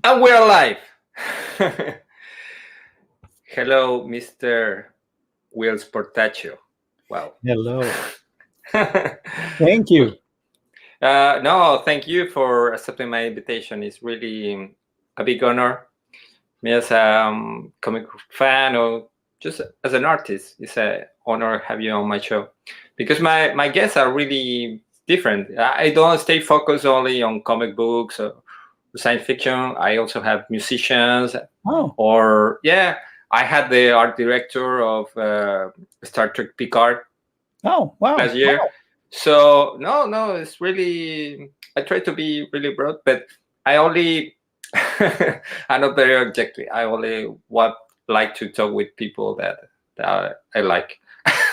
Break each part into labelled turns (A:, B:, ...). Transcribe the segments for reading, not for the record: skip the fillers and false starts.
A: And we're live. Hello, Mr. Whilce Portacio. Wow.
B: Hello. Thank you.
A: No, thank you for accepting my invitation. It's really a big honor. Me as a comic fan or just as an artist, it's an honor to have you on my show. Because my guests are really different. I don't stay focused only on comic books or science fiction. I also have musicians
B: Oh,
A: or I had the art director of Star Trek Picard
B: oh, wow.
A: last year. So no, it's really, I try to be really broad, but I only I'm not very objective. I only want like to talk with people that I like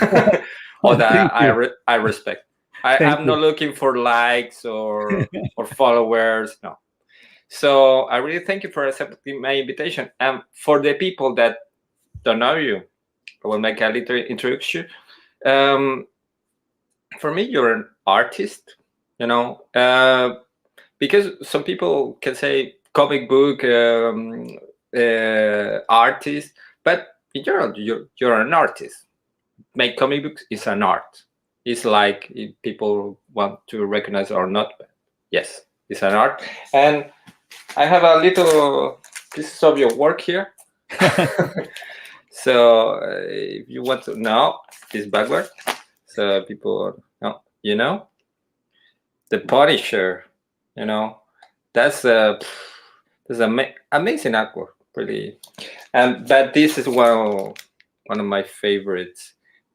A: or
B: Oh,
A: that
B: thank you.
A: I respect.
B: Thank
A: I'm
B: you.
A: not looking for likes or followers. No. So I really thank you for accepting my invitation. And for the people that don't know you, I will make a little introduction. Um, for me, you're an artist, because some people can say comic book artist, but in general, you're an artist. Make comic books is an art. It's like if people want to recognize or not. But yes, it's an art. And I have a little piece of your work here. So if you want to know, it's backward. So people know, the Punisher, that's amazing artwork, really. But this is one of my favorites,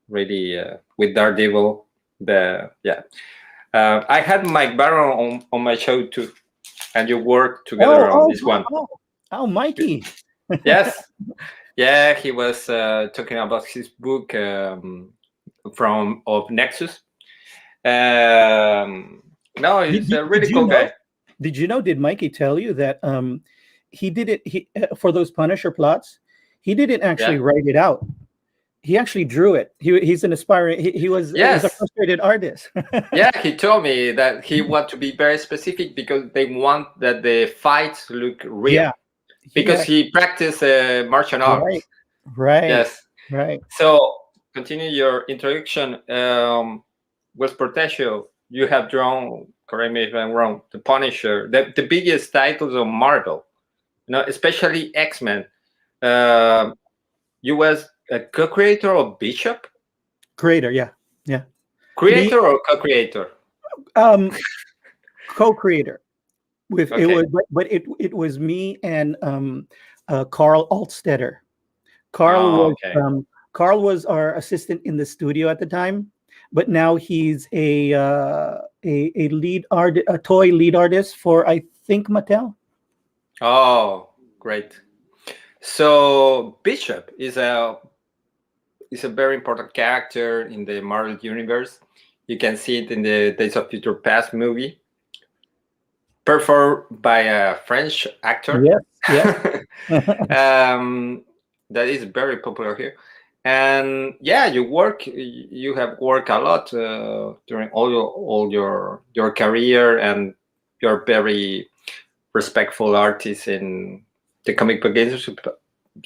A: really, with Daredevil. I had Mike Barron on my show too, and you worked together on this one.
B: Oh, Mikey.
A: Yes, yeah, he was talking about his book from of Nexus. No, he's a really cool guy.
B: Did you know? Did Mikey tell you that he did it for those Punisher plots? He didn't actually write it out. He actually drew it. He's an aspiring. He was a frustrated artist.
A: Yeah, he told me that he want to be very specific because they want that the fights look real.
B: Yeah.
A: Because he practiced martial arts.
B: Right.
A: Yes.
B: Right.
A: So continue your introduction. Whilce Portacio, you have drawn, correct me if I'm wrong, the Punisher, the biggest titles of Marvel, especially X-Men. You was a co-creator of Bishop?
B: Creator, yeah.
A: Creator or co-creator?
B: Co-creator. With it was, but it was me and Carl Altstetter. Carl was our assistant in the studio at the time, but now he's a toy lead artist for, I think, Mattel.
A: Oh, great! So Bishop is a very important character in the Marvel universe. You can see it in the Days of Future Past movie, performed by a French actor.
B: Yes.
A: That is very popular here. And yeah, you have worked a lot during all your career, and you're very respectful artist in the comic book industry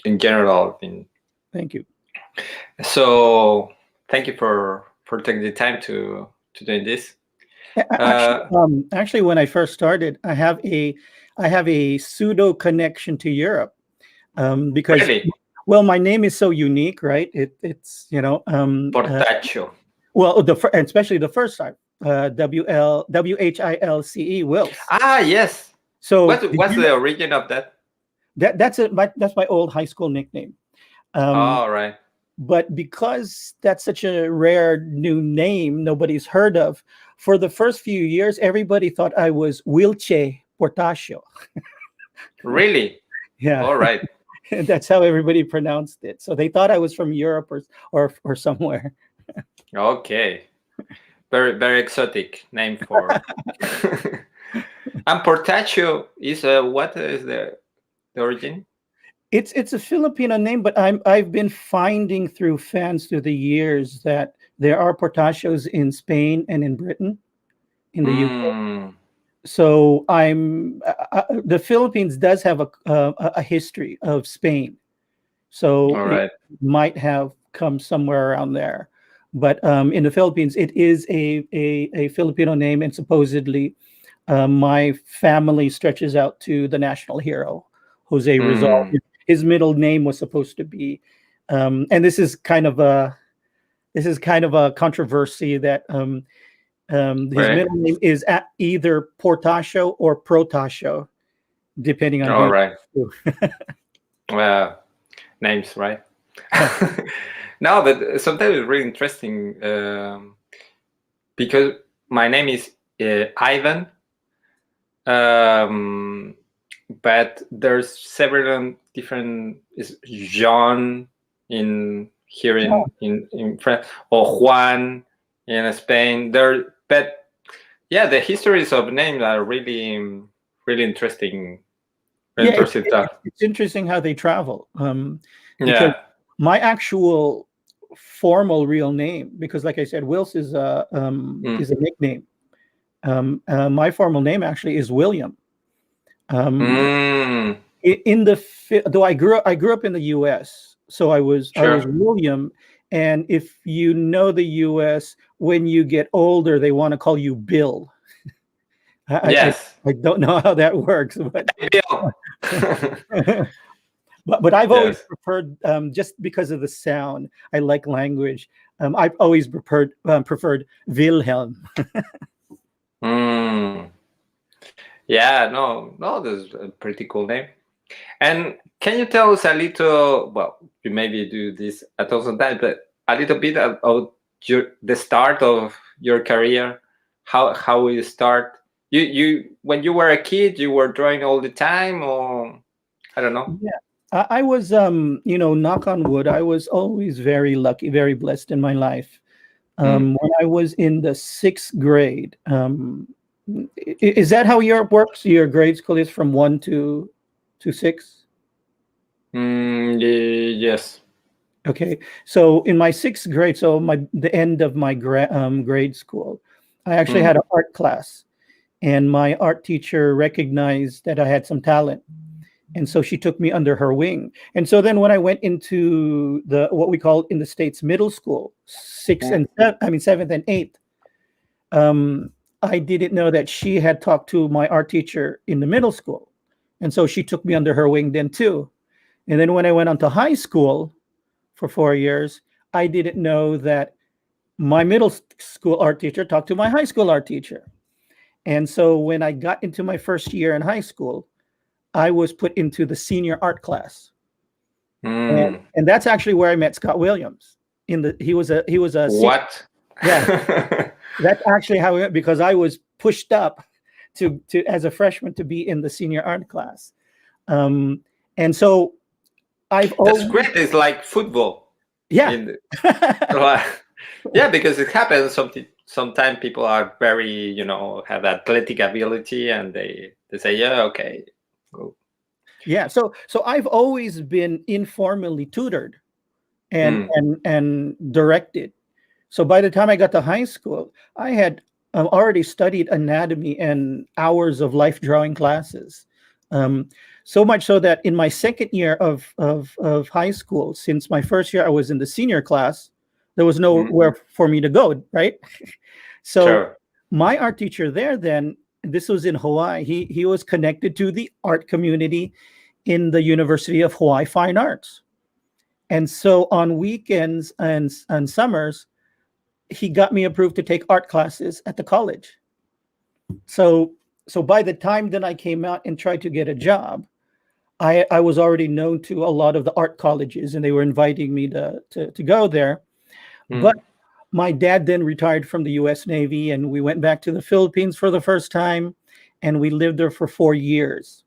A: in general.
B: Thank you.
A: So thank you for taking the time to doing this.
B: Actually, when I first started, I have a pseudo connection to Europe, because
A: really?
B: Well, my name is so unique, right? It's
A: Portacio.
B: Well, especially the first time, Whilce, Whilce.
A: Ah, yes.
B: So
A: what's the origin of that?
B: That's my old high school nickname.
A: All right.
B: But because that's such a rare new name nobody's heard of, for the first few years, everybody thought I was Whilce Portacio.
A: Really?
B: Yeah.
A: All right.
B: That's how everybody pronounced it. So they thought I was from Europe or somewhere.
A: Okay. Very, very exotic name for. And Portacio is what is the origin?
B: It's a Filipino name, but I've been finding through fans through the years that there are Portacios in Spain and in Britain, in the UK. So the Philippines does have a history of Spain, so it might have come somewhere around there. But in the Philippines, it is a Filipino name, and supposedly my family stretches out to the national hero, Jose Rizal. His middle name was supposed to be, and this is kind of a controversy that his middle name is either Portacio or Protasio, depending on
A: who. Well, names, right? No, but sometimes it's really interesting because my name is Ivan, but there's several different. Is Jean in France, or Juan in Spain. But yeah, the histories of names are really interesting.
B: It's interesting how they travel. Because my actual formal real name, because like I said, Whilce is a nickname. My formal name actually is William. In though I grew up in the U.S., so I was William. And if you know the U.S., when you get older, they want to call you Bill. I don't know how that works, but but I've always preferred, just because of the sound. I like language. I've always preferred Wilhelm.
A: Yeah, no, that's a pretty cool name. And can you tell us a little? Well, you maybe do this at all time, but a little bit about the start of your career. How you start? You when you were a kid, you were drawing all the time, or I don't know.
B: Yeah, I was, knock on wood, I was always very lucky, very blessed in my life. When I was in the 6th grade, is that how Europe works? Your grade school is from 1 to 6?
A: Yes.
B: Okay, so in my 6th grade, so the end of my grade school, I actually had an art class, and my art teacher recognized that I had some talent, and so she took me under her wing. And so then when I went into what we call in the States middle school, 7th and 8th, I didn't know that she had talked to my art teacher in the middle school, and so she took me under her wing then too. And then when I went on to high school for 4 years, I didn't know that my middle school art teacher talked to my high school art teacher. And so when I got into my first year in high school, I was put into the senior art class. And that's actually where I met Scott Williams. He was a
A: what?
B: Yeah. That's actually how it, because I was pushed up to as a freshman to be in the senior art class. And so
A: that's great. It's like football.
B: Yeah.
A: Yeah, because it happens. Sometimes people are very, have athletic ability, and they say, yeah, okay, go.
B: Yeah. So I've always been informally tutored and directed. So by the time I got to high school, I had already studied anatomy and hours of life drawing classes. So much so that in my 2nd year of high school, since my first year I was in the senior class, there was nowhere for me to go, right? So my art teacher there then, this was in Hawaii, he was connected to the art community in the University of Hawaii Fine Arts. And so on weekends and summers, he got me approved to take art classes at the college. So by the time that I came out and tried to get a job, I was already known to a lot of the art colleges, and they were inviting me to go there. But my dad then retired from the U.S. Navy, and we went back to the Philippines for the first time, and we lived there for 4 years.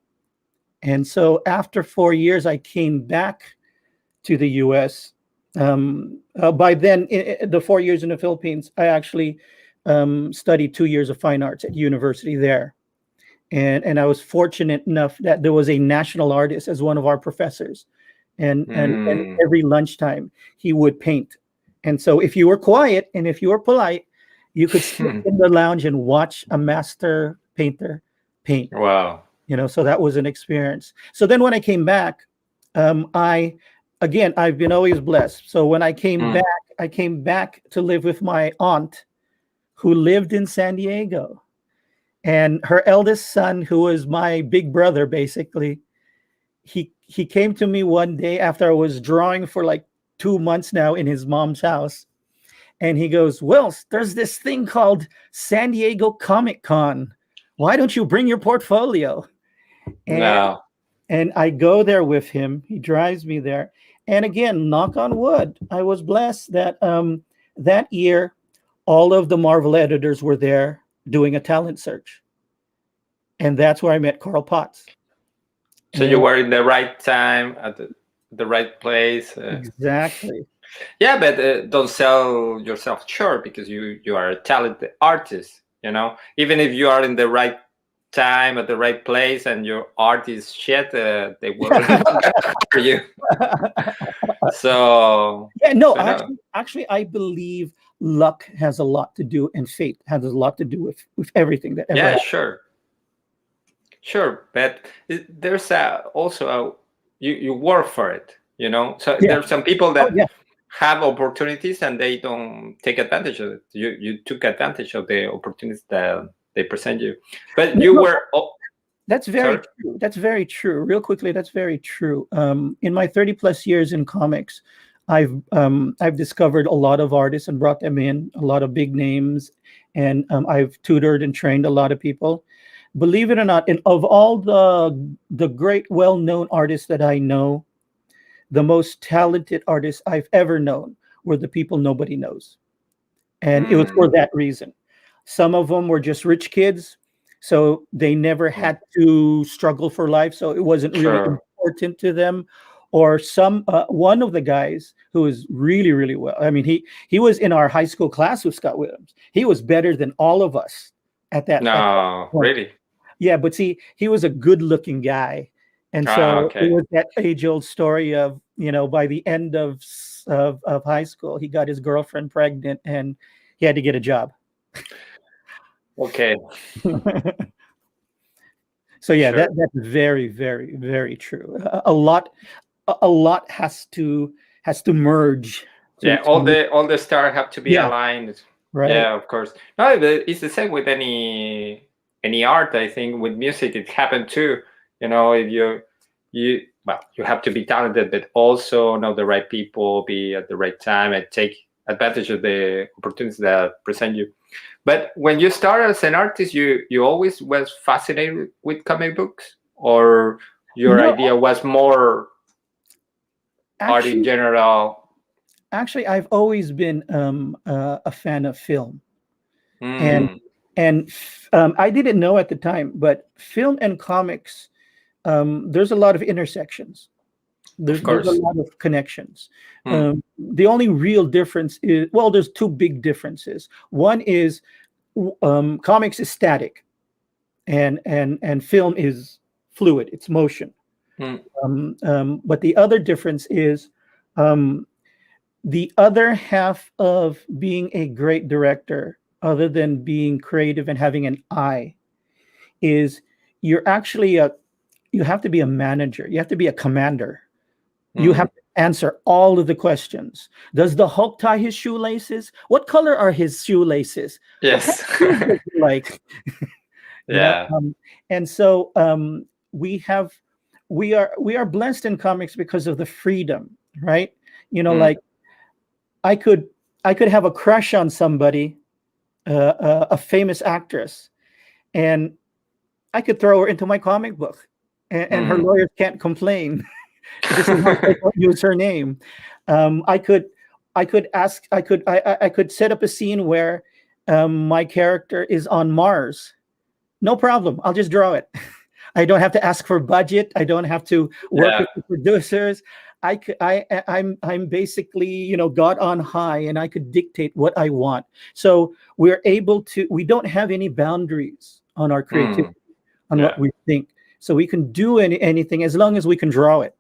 B: And so after 4 years, I came back to the U.S. By then, the 4 years in the Philippines, I actually studied 2 years of fine arts at university there. And I was fortunate enough that there was a national artist as one of our professors. And every lunchtime, he would paint. And so if you were quiet and if you were polite, you could sit in the lounge and watch a master painter paint.
A: Wow.
B: So that was an experience. So then when I came back, I've been always blessed. So when I came back to live with my aunt, who lived in San Diego, and her eldest son, who was my big brother, basically, he came to me one day after I was drawing for like 2 months now in his mom's house. And he goes, "Whilce, there's this thing called San Diego Comic Con. Why don't you bring your portfolio?" And I go there with him. He drives me there. And again, knock on wood, I was blessed that that year, all of the Marvel editors were there doing a talent search. And that's where I met Carl Potts.
A: So you were in the right time at the right place.
B: Exactly.
A: Yeah, but don't sell yourself short, because you are a talented artist, Even if you are in the right time at the right place and your art is shit, they will hire you. So
B: actually, I believe luck has a lot to do, and fate has a lot to do with everything that ever happened.
A: Sure, but there's also you work for it, So there's some people that have opportunities and they don't take advantage of it. You took advantage of the opportunities that they present you, but
B: that's very true. That's very true. Real quickly, that's very true. In my 30+ years in comics, I've discovered a lot of artists and brought them in, a lot of big names, and I've tutored and trained a lot of people. Believe it or not, of all the great, well-known artists that I know, the most talented artists I've ever known were the people nobody knows. And it was for that reason. Some of them were just rich kids, so they never had to struggle for life, so it wasn't really important to them. Or one of the guys who was really, really well, I mean, he was in our high school class with Scott Williams. He was better than all of us at that point.
A: Really?
B: Yeah, but see, he was a good-looking guy. And so it was that age-old story of, by the end of high school, he got his girlfriend pregnant and he had to get a job.
A: Okay.
B: So yeah, that's very, very, very true. A lot has to merge.
A: All the stars have to be aligned.
B: Right.
A: Yeah, of course. No, but it's the same with any art. I think with music it happened too. If you have to be talented, but also know the right people, be at the right time, and take advantage of the opportunities that present you. But when you started as an artist, you always was fascinated with comic books, or your idea was more art in general?
B: Actually, I've always been a fan of film, and I didn't know at the time, but film and comics, there's a lot of intersections. There's a lot of connections. The only real difference is, there's two big differences. One is comics is static, and film is fluid. It's motion. But the other difference is the other half of being a great director, other than being creative and having an eye, is you're actually you have to be a manager. You have to be a commander. You have to answer all of the questions. Does the Hulk tie his shoelaces? What color are his shoelaces?
A: Yes.
B: Like,
A: yeah.
B: And so we are blessed in comics because of the freedom, right? Like I could have a crush on somebody, a famous actress, and I could throw her into my comic book, and her lawyers can't complain. This is how they don't use her name. I could set up a scene where my character is on Mars. No problem. I'll just draw it. I don't have to ask for budget. I don't have to work with the producers. I'm basically, God on high, and I could dictate what I want. So we don't have any boundaries on our creativity, on what we think. So we can do anything as long as we can draw it.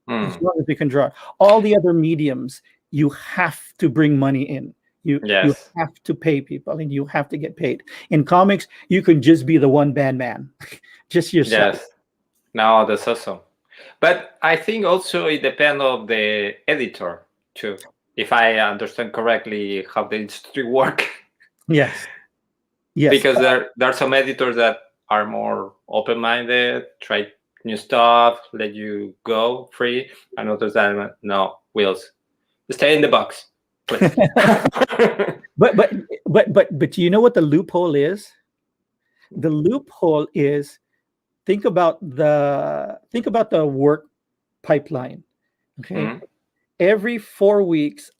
B: As long as we can draw it. All the other mediums, you have to bring money in. You have to pay people, and you have to get paid. In comics, you can just be the one bad man, just yourself.
A: No, that's awesome. But I think also it depends on the editor too. If I understand correctly how the industry work.
B: Yes. Yes.
A: Because there are some editors that are more open-minded, try new stuff, let you go free, and others that no, Whilce, stay in the box, please.
B: but you know what the loophole is? The loophole is think about the work pipeline. Okay. Mm-hmm. Every 4 weeks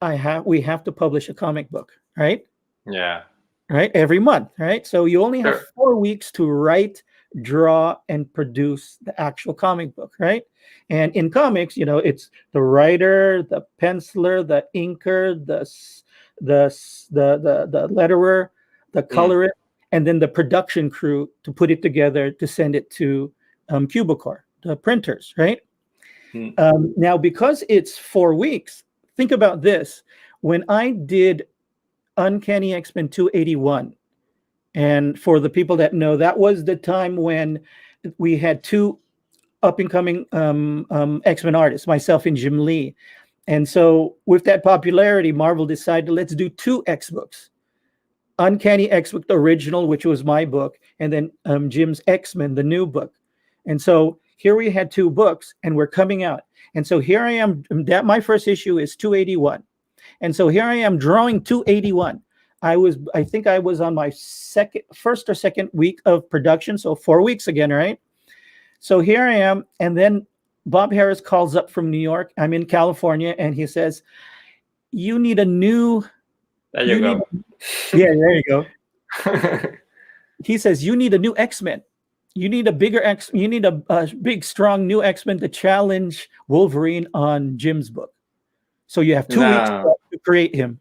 B: we have to publish a comic book, right?
A: Yeah.
B: Right? Every month, right? So you only have 4 weeks to write, draw, and produce the actual comic book, right? And in comics, it's the writer, the penciler, the inker, the letterer, the colorist, and then the production crew to put it together to send it to Cubicore, the printers, right? Now, because it's 4 weeks, think about this. When I did Uncanny X-Men 281, and for the people that know, that was the time when we had 2 up-and-coming X-Men artists, myself and Jim Lee. And so with that popularity, Marvel decided, let's do 2 X books. Uncanny X-Book, the original, which was my book, and then Jim's X-Men, the new book. And so here we had 2 books, and we're coming out. And so here I am. That my first issue is 281. And so here I am drawing 281. I think I was on my first or second week of production. So 4 weeks again, right? So here I am. And then Bob Harris calls up from New York. I'm in California. And he says, you need a new.
A: There you go.
B: Yeah, there you go. He says, you need a new X-Men. You need a bigger you need a big, strong new X-Men to challenge Wolverine on Jim's book. So you have 2 weeks to create him.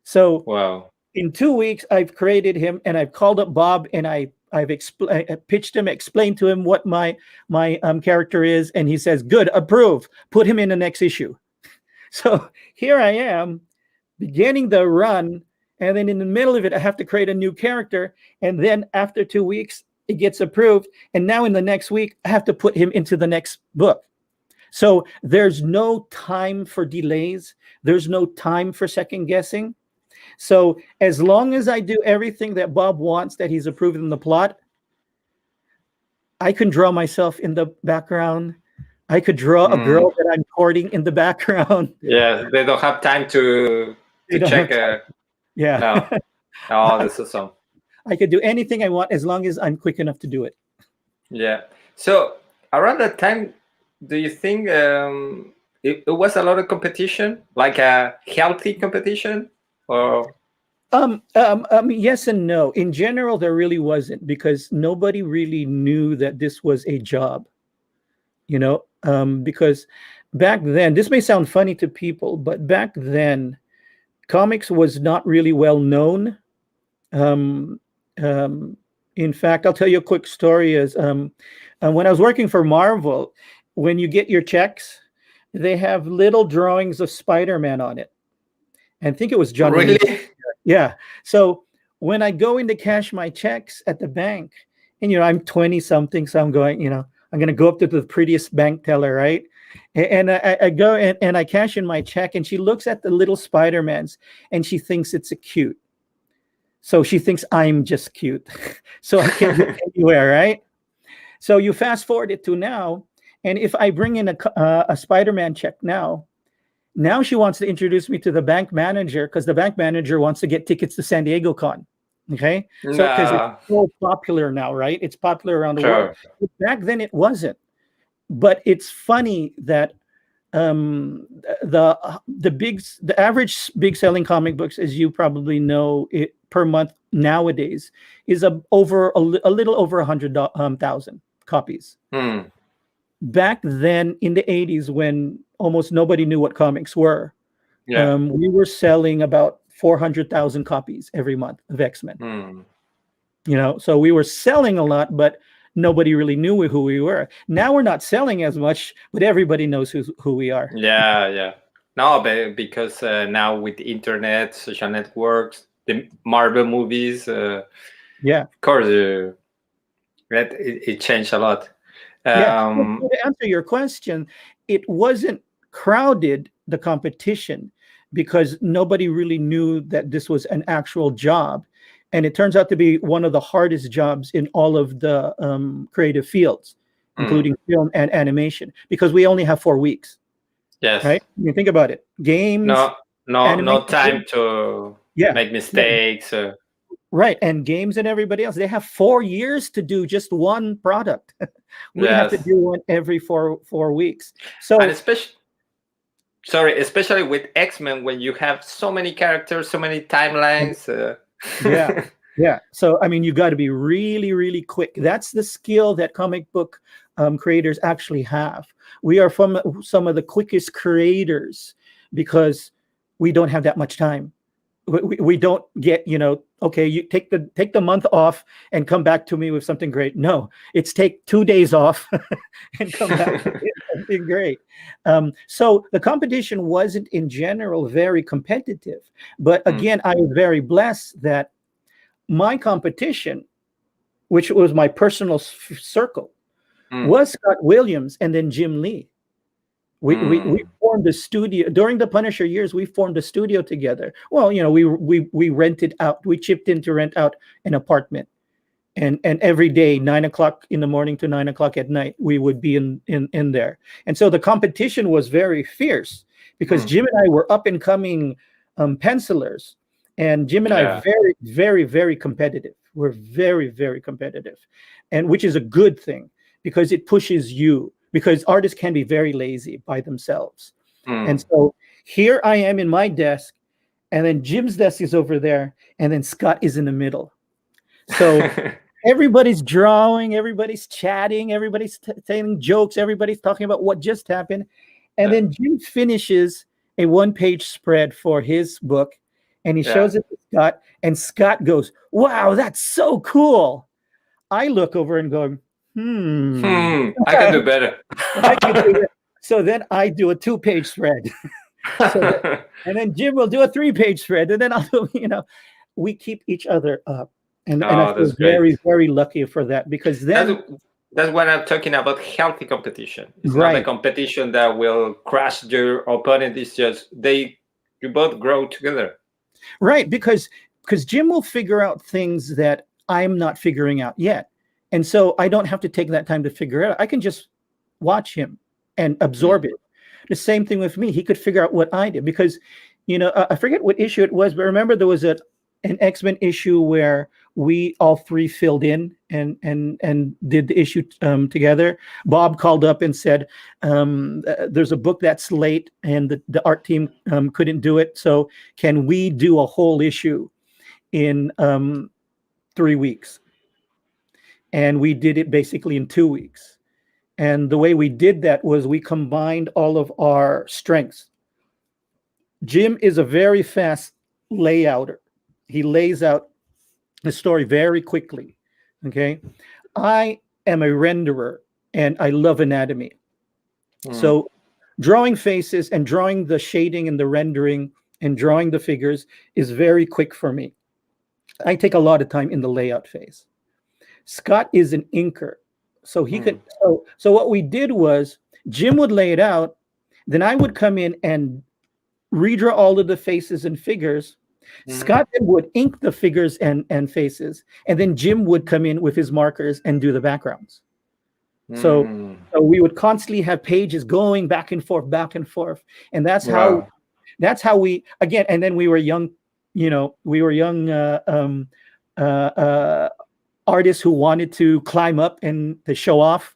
B: So in 2 weeks, I've created him, and I've called up Bob, and I pitched him, explained to him what my character is, and he says, good, approve, put him in the next issue. So here I am, beginning the run, and then in the middle of it, I have to create a new character, and then after 2 weeks, it gets approved, and now in the next week, I have to put him into the next book. So there's no time for delays. There's no time for second guessing. So as long as I do everything that Bob wants, that he's approved in the plot, I can draw myself in the background. I could draw a girl that I'm courting in the background.
A: Yeah, they don't have time to check.
B: Yeah.
A: No. Oh, this is awesome.
B: I could do anything I want as long as I'm quick enough to do it.
A: Yeah. So around that time, do you think it was a lot of competition, like a healthy competition, or?
B: Yes and no. In general, there really wasn't, because nobody really knew that this was a job. Because back then, this may sound funny to people, but back then, comics was not really well known. In fact, I'll tell you a quick story. Is when I was working for Marvel, when you get your checks, they have little drawings of Spider-Man on it. And I think it was John.
A: Really?
B: Yeah. So when I go in to cash my checks at the bank, and I'm 20 something, so I'm going, I'm going to go up to the prettiest bank teller, right? And I go and I cash in my check, and she looks at the little Spider-Mans, and she thinks it's a cute. So she thinks I'm just cute. So I can't go anywhere, right? So you fast forward it to now, and if I bring in a Spider-Man check now she wants to introduce me to the bank manager, because the bank manager wants to get tickets to San Diego Con. Okay? So because it's so popular now, right? It's popular around the world. But back then it wasn't. But it's funny that the average big selling comic books, as you probably know, per month nowadays is a little over 100,000 copies. Back then in the 80s, when almost nobody knew what comics were, we were selling about 400,000 copies every month of X-Men. So we were selling a lot, but nobody really knew who we were. Now we're not selling as much, but everybody knows who we are.
A: Yeah. No, because now with the internet, social networks, the Marvel movies, of course, it changed a lot.
B: To answer your question, it wasn't crowded, the competition, because nobody really knew that this was an actual job. And it turns out to be one of the hardest jobs in all of the creative fields, including film and animation, because we only have 4 weeks.
A: Yes.
B: Right? You think about it. Games.
A: No time to make mistakes.
B: Right. And games and everybody else, they have 4 years to do just one product. We have to do one every 4 weeks. So,
A: and especially with X-Men, when you have so many characters, so many timelines.
B: Yeah. So, I mean, you got to be really, really quick. That's the skill that comic book creators actually have. We are from some of the quickest creators because we don't have that much time. We don't get, okay, you take the month off and come back to me with something great. No, it's take 2 days off and come back with something great. So the competition wasn't in general very competitive. But again, I was very blessed that my competition, which was my personal circle, was Scott Williams and then Jim Lee. We formed a studio during the Punisher years. We formed a studio together. Well, we rented out. We chipped in to rent out an apartment, and every day, 9 o'clock in the morning to 9 o'clock at night, we would be in there. And so the competition was very fierce because Jim and I were up and coming pencilers, and Jim and I are very, very, very competitive. We're very, very competitive, and which is a good thing because it pushes you. Because artists can be very lazy by themselves. And so here I am in my desk, and then Jim's desk is over there, and then Scott is in the middle. So everybody's drawing, everybody's chatting, everybody's telling jokes, everybody's talking about what just happened. And then Jim finishes a 1-page spread for his book, and he shows it to Scott, and Scott goes, "Wow, that's so cool." I look over and go,
A: I can do better.
B: So then I do a 2-page spread. And then Jim will do a 3-page spread. And then I'll do, we keep each other up. And I feel very, very lucky for that because then...
A: That's what I'm talking about, healthy competition. It's not a competition that will crush your opponent. It's just you both grow together.
B: Right, because Jim will figure out things that I'm not figuring out yet. And so I don't have to take that time to figure it out. I can just watch him and absorb it. The same thing with me. He could figure out what I did because, I forget what issue it was, but remember there was an X-Men issue where we all three filled in and did the issue together. Bob called up and said, there's a book that's late and the art team couldn't do it. So can we do a whole issue in 3 weeks? And we did it basically in 2 weeks. And the way we did that was we combined all of our strengths. Jim is a very fast layouter. He lays out the story very quickly. Okay. I am a renderer and I love anatomy. So drawing faces and drawing the shading and the rendering and drawing the figures is very quick for me. I take a lot of time in the layout phase. Scott is an inker. So he could, so what we did was Jim would lay it out. Then I would come in and redraw all of the faces and figures. Scott then would ink the figures and faces. And then Jim would come in with his markers and do the backgrounds. So we would constantly have pages going back and forth. And that's how we, again, and then we were young, artists who wanted to climb up and to show off.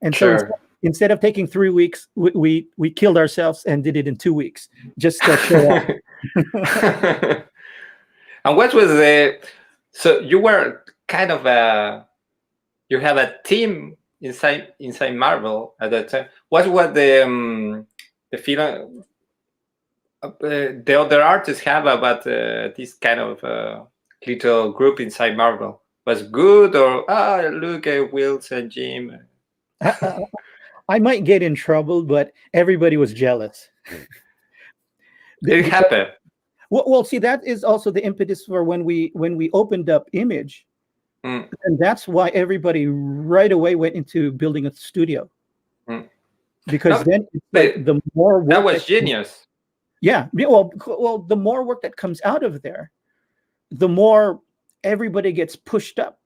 B: And so instead of taking 3 weeks, we killed ourselves and did it in 2 weeks just to show off.
A: And what was so you were kind of you have a team inside Marvel at that time. What was the feeling the other artists have about this kind of little group inside Marvel? Was good or look at Whilce and Jim?
B: I might get in trouble, but everybody was jealous.
A: It happened.
B: Well, see, that is also the impetus for when we opened up Image. And that's why everybody right away went into building a studio. Because then it's like the more work
A: that was genius.
B: Well, the more work that comes out of there, the more everybody gets pushed up.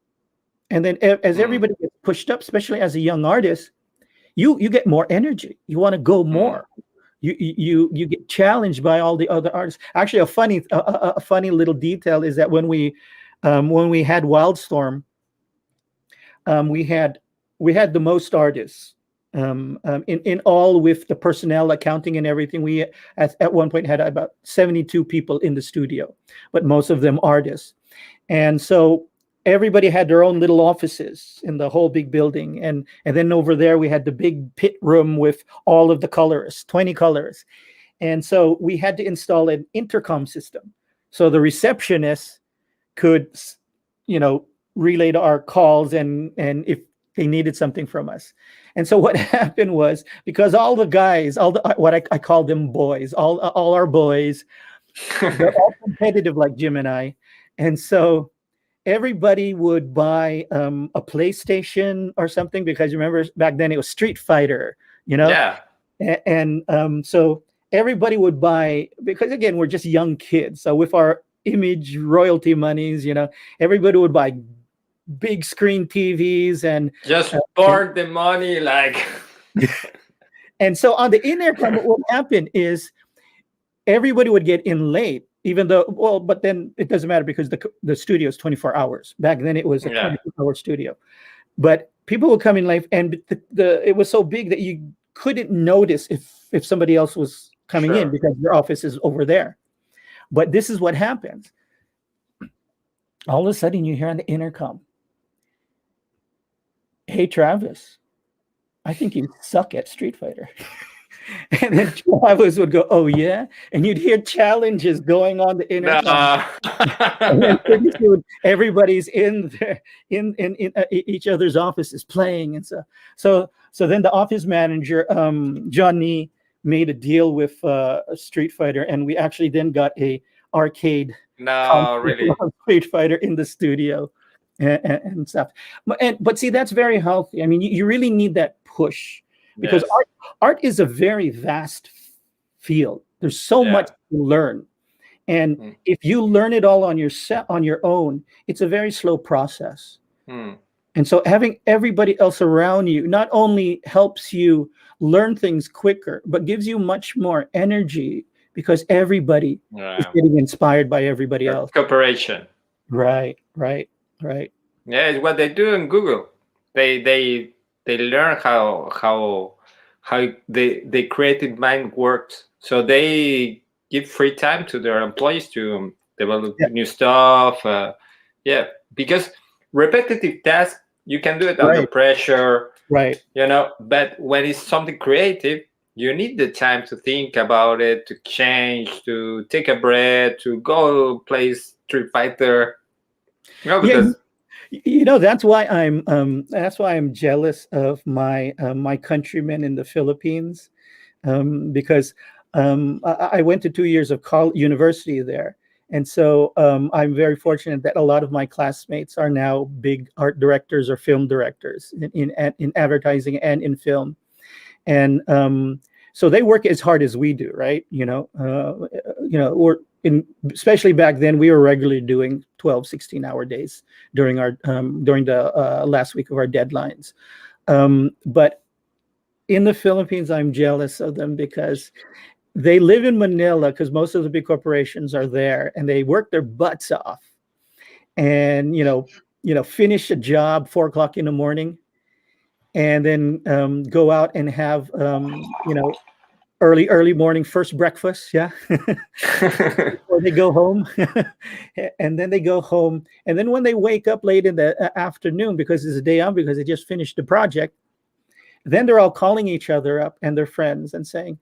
B: And then as everybody gets pushed up, especially as a young artist, you get more energy. You want to go more. You get challenged by all the other artists. Actually, a funny little detail is that when we had Wildstorm, we had the most artists in all, with the personnel, accounting, and everything. We at one point had about 72 people in the studio, but most of them artists. And so everybody had their own little offices in the whole big building. And then over there, we had the big pit room with all of the colors, 20 colors. And so we had to install an intercom system. So the receptionist could, relay to our calls and if they needed something from us. And so what happened was, because all the guys, what I call them boys, all our boys, they're all competitive like Jim and I. And so everybody would buy a PlayStation or something, because remember back then it was Street Fighter,
A: Yeah.
B: And so everybody would buy, because again, we're just young kids. So with our image royalty monies, everybody would buy big screen TVs and
A: just burn the money like.
B: And so on the intercom, what would happen is everybody would get in late, even though, but then it doesn't matter because the studio is 24 hours. Back then it was a 24-hour studio. But people would come in late, and it was so big that you couldn't notice if somebody else was coming in, because your office is over there. But this is what happens. All of a sudden you hear on the intercom, "Hey, Travis, I think you suck at Street Fighter." And then Travis would go, "Oh yeah," and you'd hear challenges going on the intercom. And then pretty soon everybody's in there, in each other's offices playing, and so then the office manager, Johnny, made a deal with Street Fighter, and we actually then got a arcade.
A: Really,
B: Street Fighter in the studio. And stuff, but see, that's very healthy. I mean, you really need that push, because art is a very vast field. There's so much to learn, and if you learn it all on your own, it's a very slow process. And so having everybody else around you not only helps you learn things quicker, but gives you much more energy, because everybody is getting inspired by everybody else.
A: Cooperation.
B: Right.
A: Yeah, it's what they do in Google. They learn how the creative mind works. So they give free time to their employees to develop new stuff. Because repetitive tasks, you can do it under pressure.
B: Right.
A: But when it's something creative, you need the time to think about it, to change, to take a breath, to go play Street Fighter. Because
B: that's why I'm jealous of my countrymen in the Philippines, because I went to 2 years of university there, and so I'm very fortunate that a lot of my classmates are now big art directors or film directors in advertising and in film, and so they work as hard as we do, right? Especially back then, we were regularly doing 12, 16-hour days during the last week of our deadlines. But in the Philippines, I'm jealous of them, because they live in Manila, because most of the big corporations are there, and they work their butts off, and finish a job 4 o'clock in the morning, and then go out and have early morning first breakfast, before they go home. And then they go home, and then when they wake up late in the afternoon, because it's a day off, because they just finished the project, then they're all calling each other up and their friends and saying,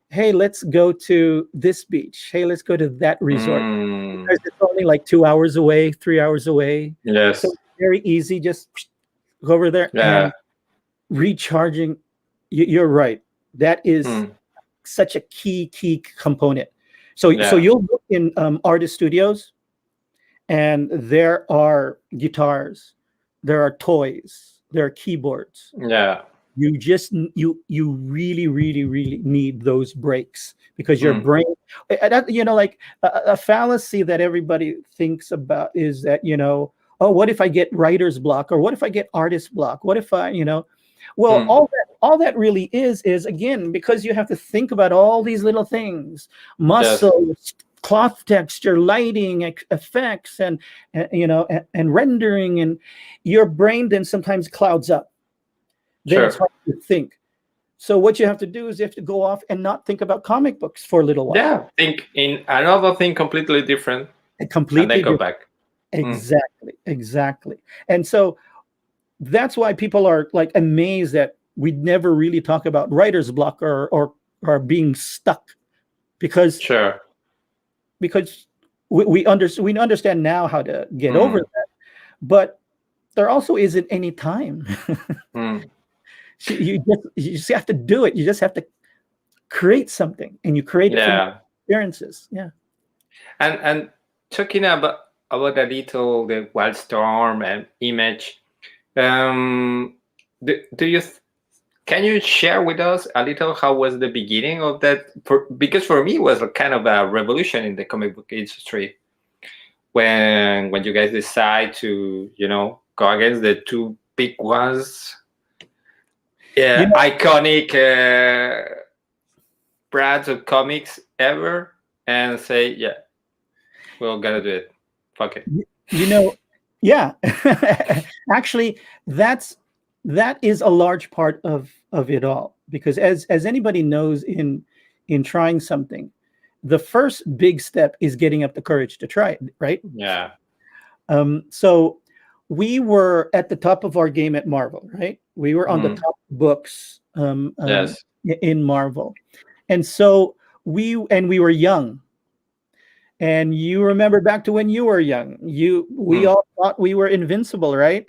B: "Hey, let's go to this beach. Hey, let's go to that resort." Because it's only like 2 hours away, 3 hours away.
A: Yes.
B: So it's very easy, just go over there and recharging. You're right. That is such a key component. So you'll look in artist studios, and there are guitars, there are toys, there are keyboards.
A: Yeah.
B: You just you really need those breaks, because your brain, like a fallacy that everybody thinks about is that, oh, what if I get writer's block, or what if I get artist block, what if I, well, all that really is again, because you have to think about all these little things, muscle, yes, cloth texture, lighting, effects, and rendering, and your brain then sometimes clouds up. Then it's hard to think. So what you have to do is you have to go off and not think about comic books for a little while.
A: Yeah, think in another thing completely different. And then go back.
B: Exactly. And so that's why people are like amazed that we never really talk about writer's block or being stuck, because we understand now how to get over that, but there also isn't any time. You just have to do it. You just have to create something, and you create it from experiences. Yeah.
A: And talking about a little the Wildstorm and Image, can you share with us a little how was the beginning of that? Because for me it was a kind of a revolution in the comic book industry when you guys decide to go against the two big ones. Iconic brands of comics ever, and say, we're gonna do it. Fuck it.
B: Yeah. Actually, that is a large part of it all, because as anybody knows, in trying something, the first big step is getting up the courage to try it, right?
A: Yeah.
B: So we were at the top of our game at Marvel, right? We were on the top books in Marvel. And so we were young. And you remember back to when you were young, we all thought we were invincible, right?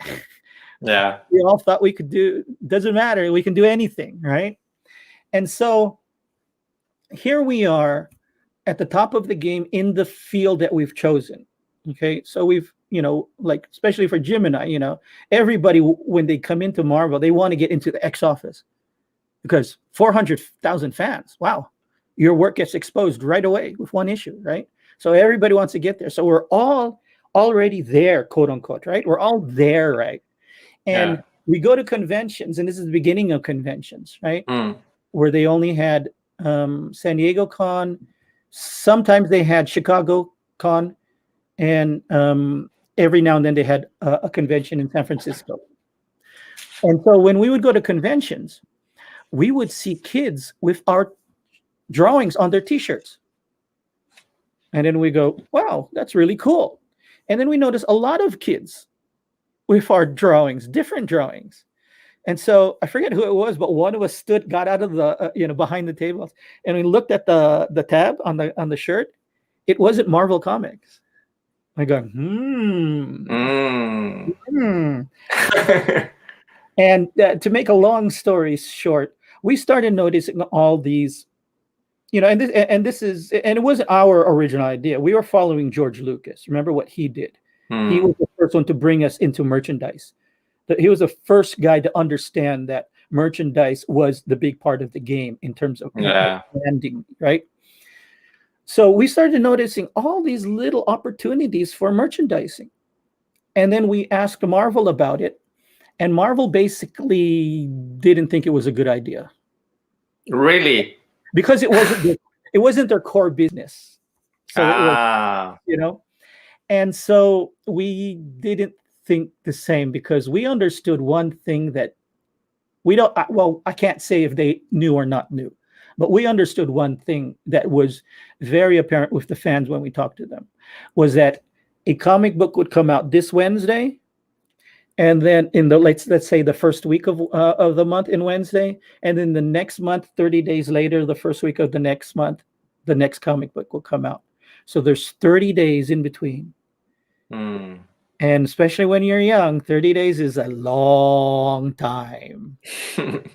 A: Yeah.
B: We all thought we could doesn't matter, we can do anything, right? And so here we are at the top of the game in the field that we've chosen. Okay, so we've, like, especially for Jim and I, everybody, when they come into Marvel, they want to get into the X office, because 400,000 fans. Wow. Your work gets exposed right away with one issue, right? So everybody wants to get there. So we're all already there, quote unquote, right? We're all there, right? And we go to conventions, and this is the beginning of conventions, right? Where they only had San Diego Con. Sometimes they had Chicago Con. And every now and then they had a convention in San Francisco. And so when we would go to conventions, we would see kids with our drawings on their T-shirts. And then we go, wow, that's really cool. And then we notice a lot of kids with our drawings, different drawings. And so I forget who it was, but one of us got out of the, behind the tables, and we looked at the tab on the shirt. It wasn't Marvel Comics. I go, And to make a long story short, we started noticing all these, and it wasn't our original idea. We were following George Lucas. Remember what he did? He was the first one to bring us into merchandise. He was the first guy to understand that merchandise was the big part of the game in terms of branding, right? So we started noticing all these little opportunities for merchandising. And then we asked Marvel about it. And Marvel basically didn't think it was a good idea.
A: Really?
B: Because it wasn't their core business. So it was, and so we didn't think the same, because we understood one thing that I can't say if they knew or not knew. But we understood one thing that was very apparent with the fans when we talked to them, was that a comic book would come out this Wednesday, and then in the let's say the first week of the month in Wednesday, and then the next month, 30 days later, the first week of the next month, the next comic book will come out. So there's 30 days in between. And especially when you're young, 30 days is a long time.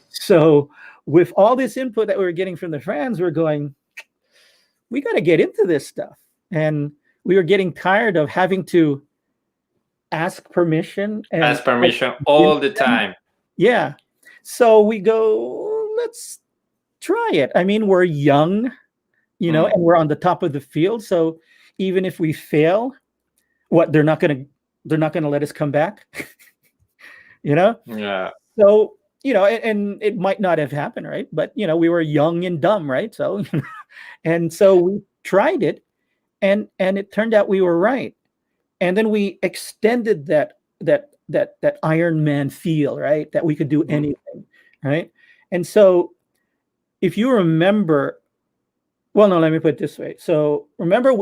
B: So with all this input that we were getting from the fans, we're going, we got to get into this stuff. And we were getting tired of having to ask permission and
A: ask permission all the time.
B: Yeah. So we go, let's try it. I mean, we're young, and we're on the top of the field. So even if we fail, they're not gonna let us come back.
A: Yeah.
B: So, and it might not have happened, right? But we were young and dumb, right? So and so we tried it, and it turned out we were right. And then we extended that Iron Man feel, right? That we could do anything, right? And so if you remember, well, no, let me put it this way. So remember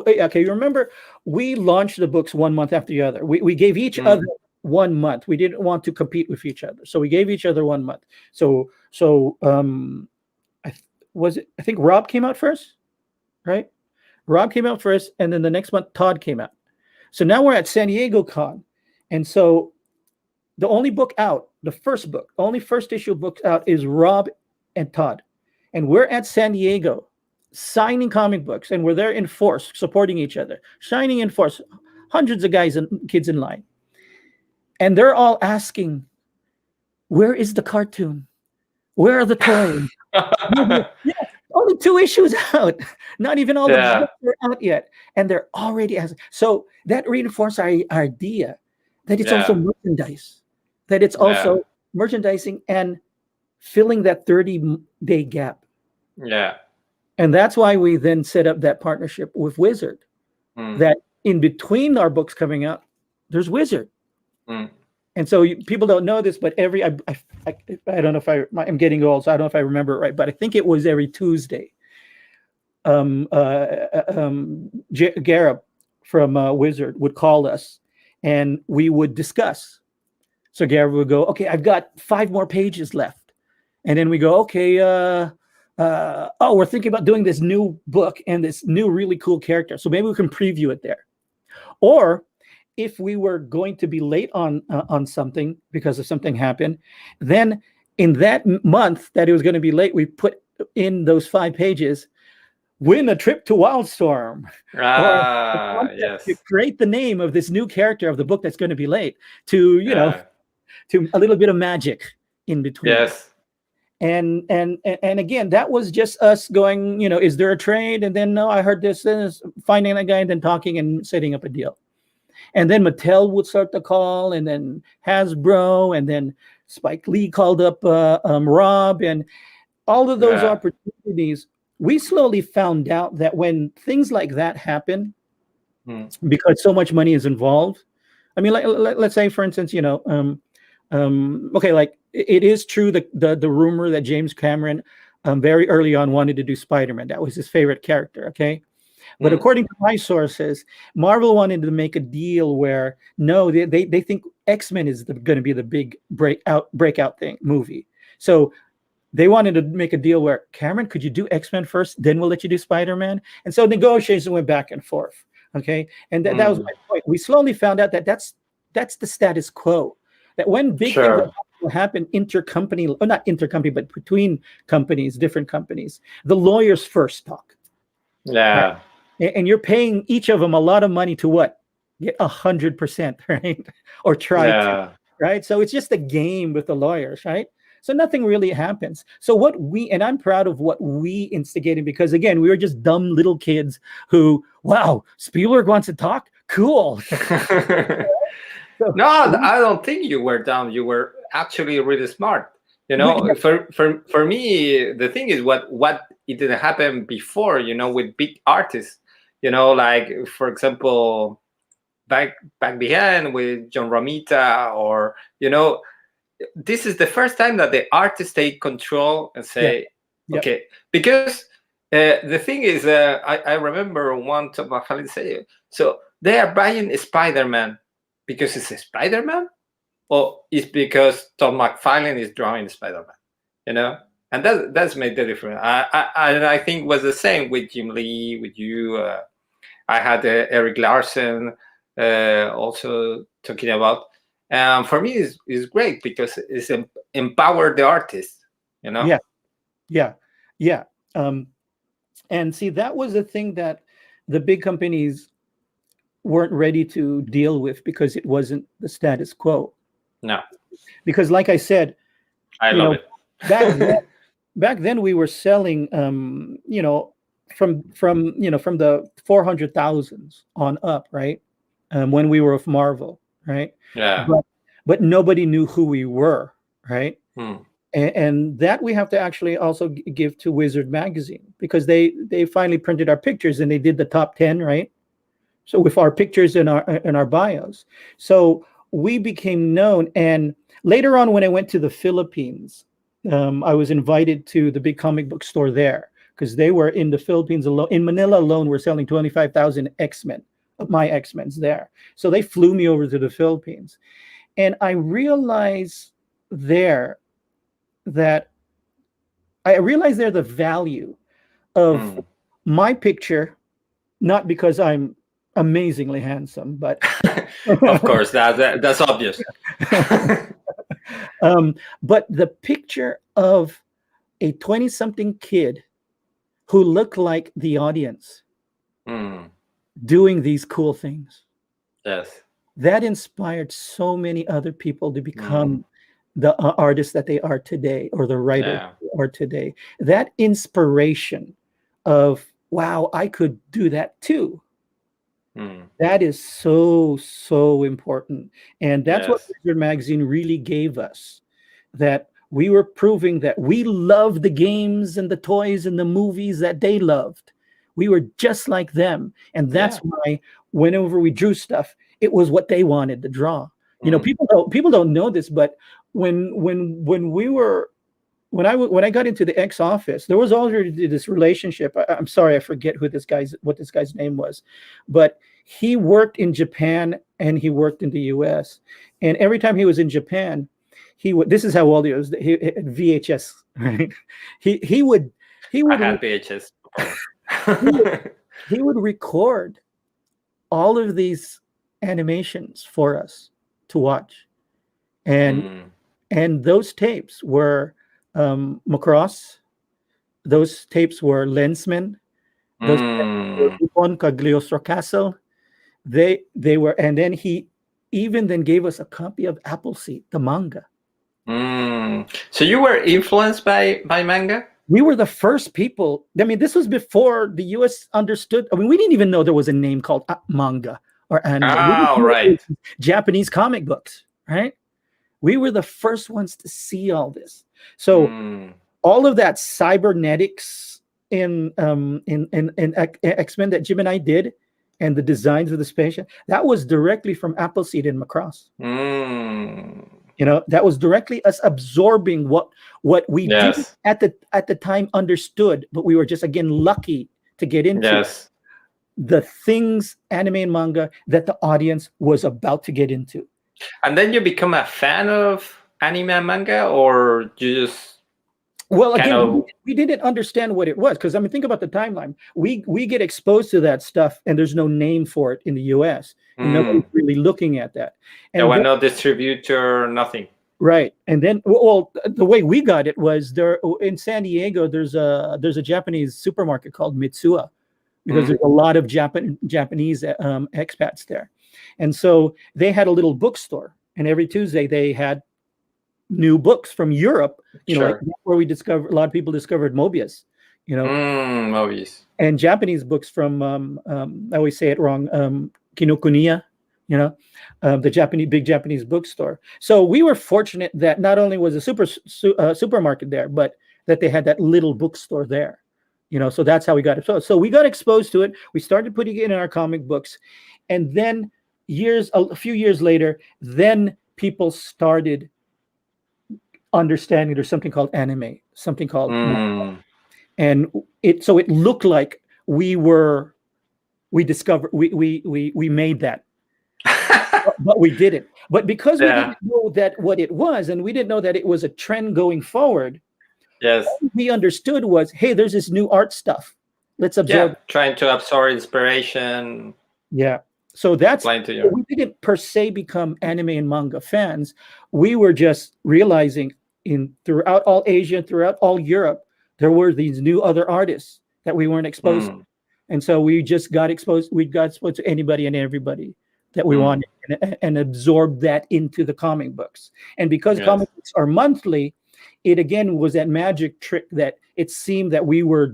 B: we launched the books 1 month after the other. We gave each other 1 month. We didn't want to compete with each other. So we gave each other 1 month. So I think Rob came out first, right? Rob came out first, and then the next month Todd came out. So now we're at San Diego Con. And so the only book out, the only first issue book out is Rob and Todd. And we're at San Diego signing comic books, and we're there in force, supporting each other, shining in force, hundreds of guys and kids in line. And they're all asking, where is the cartoon? Where are the toys? Only 2 issues out. Not even all the books are out yet. And they're already asking. So that reinforced our idea that it's also merchandise, that it's also merchandising and filling that 30-day gap.
A: Yeah.
B: And that's why we then set up that partnership with Wizard, that in between our books coming out, there's Wizard. And so people don't know this, but I don't know if I'm getting old, so I don't know if I remember it right, but I think it was every Tuesday. Gareb from Wizard would call us, and we would discuss. So Gareb would go, okay, I've got 5 more pages left. And then we go, okay, we're thinking about doing this new book and this new really cool character. So maybe we can preview it there. Or if we were going to be late on something because of something happened, then in that month that it was going to be late, we put in those 5 pages, win a trip to Wildstorm.
A: Yes.
B: To create the name of this new character of the book that's going to be late, to to a little bit of magic in between.
A: Yes.
B: And again, that was just us going, is there a trade? And then, no, I heard this, finding that guy and then talking and setting up a deal. And then Mattel would start the call, and then Hasbro, and then Spike Lee called up Rob, and all of those opportunities. We slowly found out that when things like that happen, because so much money is involved. I mean, let's say, for instance, okay, like it is true the rumor that James Cameron very early on wanted to do Spider-Man. That was his favorite character. Okay. But according to my sources, Marvel wanted to make a deal where they think X-Men is going to be the big breakout movie. So they wanted to make a deal where, Cameron, could you do X-Men first? Then we'll let you do Spider-Man. And so negotiations went back and forth. Okay. And that was my point. We slowly found out that that's the status quo. That when big things happen intercompany, or not intercompany, but between companies, different companies, the lawyers first talk.
A: Yeah.
B: Right? And you're paying each of them a lot of money to what? Get 100%, right? Or try to, right? So it's just a game with the lawyers, right? So nothing really happens. So and I'm proud of what we instigated, because again, we were just dumb little kids who, wow, Spielberg wants to talk? Cool.
A: No, I don't think you were dumb. You were actually really smart. For me, the thing is what it didn't happen before, with big artists, like, for example, back behind with John Romita, or, this is the first time that the artists take control and say, okay, because the thing is, I remember one Tom McFarlane say, so they are buying Spider-Man because it's a Spider-Man, or it's because Tom McFarlane is drawing Spider-Man, and that's made the difference. I think it was the same with Jim Lee, with you. I had Eric Larson also talking about. For me, it's great because it's empowered the artist,
B: Yeah. And see, that was the thing that the big companies weren't ready to deal with because it wasn't the status quo.
A: No.
B: Because like I said,
A: I love it.
B: back then we were selling from the 400,000s on up, right? When we were with Marvel, right?
A: Yeah.
B: But nobody knew who we were, right?
A: Hmm.
B: And that we have to actually also give to Wizard Magazine, because they finally printed our pictures and they did the top 10, right? So with our pictures in our bios, so we became known. And later on, when I went to the Philippines, I was invited to the big comic book store there, because they were in the Philippines alone. In Manila alone, we're selling 25,000 X-Men, my X-Men's there. So they flew me over to the Philippines, and I realized there the value of my picture, not because I'm amazingly handsome, but
A: of course, that's obvious.
B: But the picture of a 20-something kid who looked like the audience doing these cool things.
A: Yes.
B: That inspired so many other people to become the artists that they are today, or the writer they are today. That inspiration of, wow, I could do that too. That is so, so important. And that's what Wizard Magazine really gave us, that we were proving that we loved the games and the toys and the movies that they loved. We were just like them. And that's why whenever we drew stuff, it was what they wanted to draw. People don't know this, but when I got into the X office, there was already this relationship. I'm sorry, I forget what this guy's name was, but he worked in Japan and he worked in the U.S. And every time he was in Japan, this is how old he was. He VHS, right? He would
A: I had VHS.
B: he would record all of these animations for us to watch, and those tapes were Macross. Those tapes were Lensman. Those tapes were Upon Cagliostro Castle. They were, and then he even then gave us a copy of Appleseed, the manga.
A: So you were influenced by manga?
B: We were the first people. I mean, this was before the U.S. understood. I mean, we didn't even know there was a name called manga or anime.
A: Right.
B: Japanese comic books, right? We were the first ones to see all this. So all of that cybernetics in X-Men that Jim and I did, and the designs of the spaceship, that was directly from Appleseed and Macross. That was directly us absorbing what we did at the time understood, but we were just, again, lucky to get into the things, anime and manga, that the audience was about to get into.
A: And then you become a fan of anime and manga, or you just...
B: Well, again, we didn't understand what it was, because, I mean, think about the timeline. We get exposed to that stuff, and there's no name for it in the U.S. And nobody's really looking at that. And
A: there was no distributor, nothing.
B: Right, and then, well, the way we got it was there in San Diego. There's a Japanese supermarket called Mitsuya, because there's a lot of Japanese expats there, and so they had a little bookstore, and every Tuesday they had new books from Europe, like where a lot of people discovered Mobius,
A: Mobius,
B: and Japanese books from I always say it wrong, Kinokuniya, the big Japanese bookstore. So we were fortunate that not only was a supermarket there, but that they had that little bookstore there, so that's how we got it. So we got exposed to it. We started putting it in our comic books, and then a few years later, then people started understanding there's something called anime, something called and it looked like we discovered we made that. But we didn't. But because we didn't know that what it was, and we didn't know that it was a trend going forward, all we understood was, hey, there's this new art stuff. Let's absorb.
A: Trying to absorb inspiration.
B: So that's, we didn't per se become anime and manga fans. We were just realizing throughout all Asia, throughout all Europe, there were these new other artists that we weren't exposed to. And so we just got exposed. We got exposed to anybody and everybody that we wanted, and absorbed that into the comic books. And because comic books are monthly, it again was that magic trick that it seemed that we were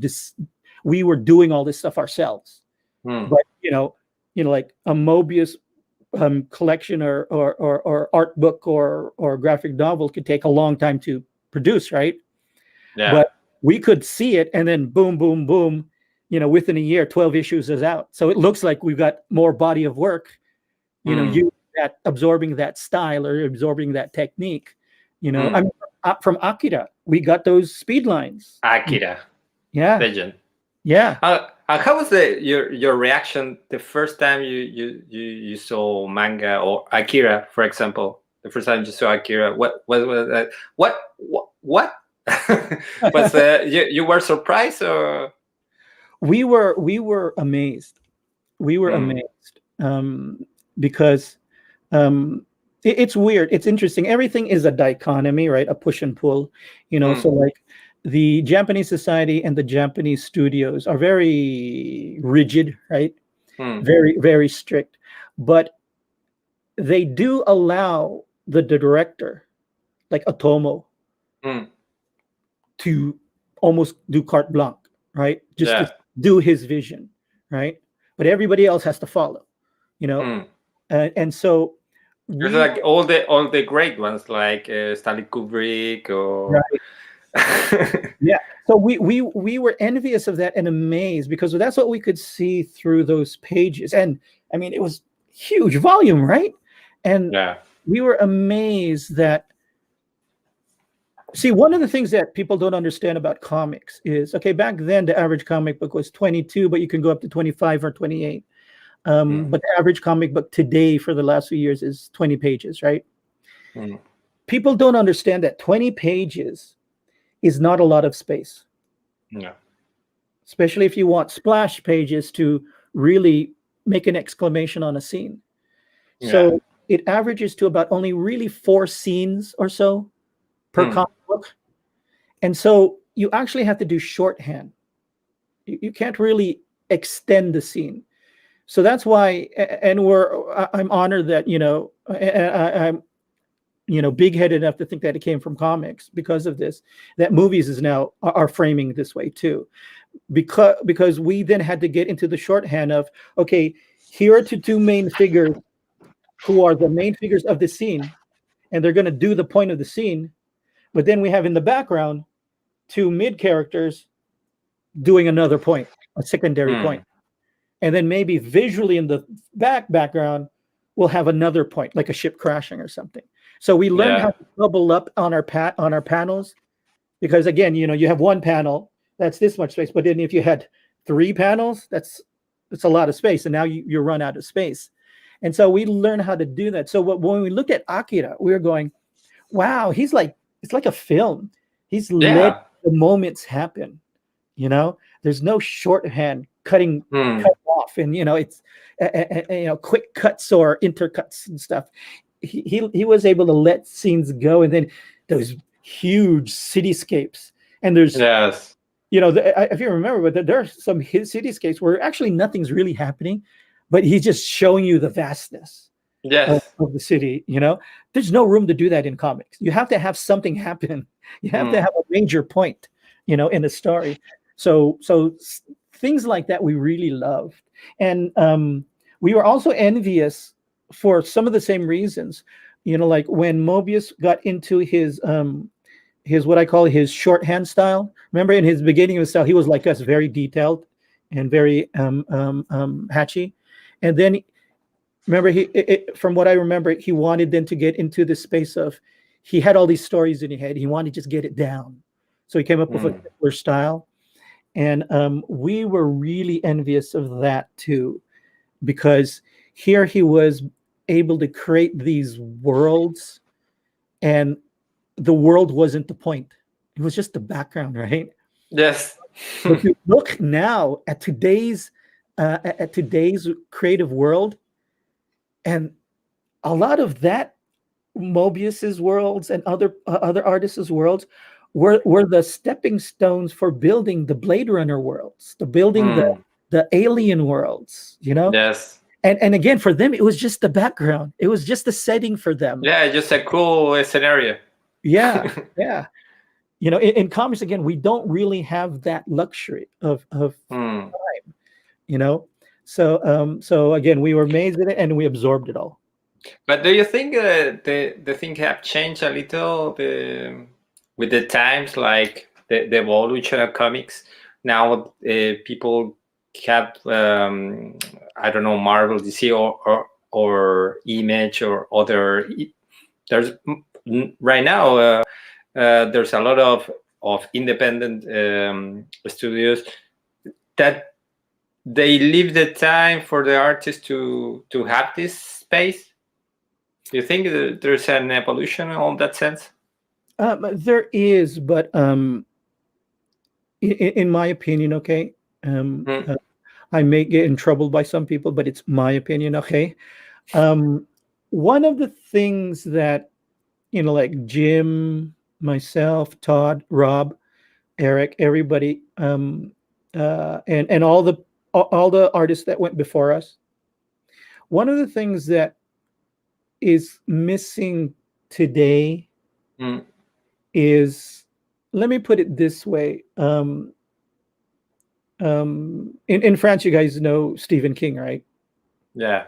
B: doing all this stuff ourselves. But like a Mobius collection or art book or graphic novel could take a long time to produce, right?
A: Yeah.
B: But we could see it, and then boom, boom, boom. Within a year, 12 issues is out. So it looks like we've got more body of work. You that absorbing that style or absorbing that technique. I mean, from Akira, we got those speed lines.
A: Akira, legend.
B: Yeah.
A: How was your reaction the first time you saw manga or Akira, for example? The first time you saw Akira, what was that? What? Was you were surprised, or?
B: We were amazed. We were amazed because it's weird. It's interesting. Everything is a dichotomy, right? A push and pull. So like the Japanese society and the Japanese studios are very rigid, right? Very, very strict. But they do allow the director, like Otomo, to almost do carte blanche, right? Just to do his vision, right? But everybody else has to follow, and so
A: there's like all the great ones, like Stanley Kubrick, or
B: yeah. So we were envious of that and amazed, because that's what we could see through those pages. And I mean, it was huge volume, right? And we were amazed that. See, one of the things that people don't understand about comics is, okay, back then the average comic book was 22, but you can go up to 25 or 28. But the average comic book today for the last few years is 20 pages, right? People don't understand that 20 pages is not a lot of space.
A: Yeah.
B: Especially if you want splash pages to really make an exclamation on a scene. So it averages to about only really 4 scenes or so per comic book. And so you actually have to do shorthand. You can't really extend the scene. So that's why, and I'm honored that, I'm, big-headed enough to think that it came from comics because of this, that movies is now are framing this way too. Because we then had to get into the shorthand of, okay, here are the 2 main figures who are the main figures of the scene, and they're going to do the point of the scene. But then we have in the background 2 mid characters doing another point, a secondary point. And then maybe visually in the background, we'll have another point, like a ship crashing or something. So we learned how to bubble up on our panels, because again, you have 1 panel, that's this much space. But then if you had 3 panels, that's a lot of space. And now you run out of space. And so we learned how to do that. So when we looked at Akira, we were going, wow, it's like a film. He's let the moments happen. There's no shorthand cutting cut off, and it's quick cuts or intercuts and stuff. He was able to let scenes go, and then those huge cityscapes. And there's if you remember, but there are some cityscapes where actually nothing's really happening, but he's just showing you the vastness of the city. There's no room to do that in comics. You have to have something happen. You have to have a major point, in the story. So things like that we really loved. And we were also envious for some of the same reasons. Like when Mobius got into his what I call his shorthand style. Remember, in his beginning of his style, he was like us, very detailed and very hatchy. And then remember, from what I remember, he wanted then to get into the space of, he had all these stories in his head. He wanted to just get it down. So he came up with a simpler style. And we were really envious of that too, because here he was able to create these worlds, and the world wasn't the point. It was just the background, right?
A: Yes.
B: If you look now at today's creative world, and a lot of that Mobius's worlds and other artists' worlds were the stepping stones for building the Blade Runner worlds, the building the alien worlds,
A: Yes.
B: And again, for them, it was just the background. It was just the setting for them.
A: Yeah, just a cool scenario.
B: Yeah, yeah. In comics, again, we don't really have that luxury of time. So again, we were amazed at it and we absorbed it all.
A: But do you think the thing have changed a little with the times, like the evolution of comics? Now people have I don't know, Marvel, DC, or Image or other. There's right now there's a lot of independent studios that they leave the time for the artists to have this space. Do you think there's an evolution on that sense?
B: There is, but in my opinion, okay, I may get in trouble by some people, but it's my opinion, okay. One of the things that like Jim, myself, Todd, Rob, Eric, everybody, and all the artists that went before us. One of the things that is missing today is, let me put it this way. In France, you guys know Stephen King, right?
A: Yeah.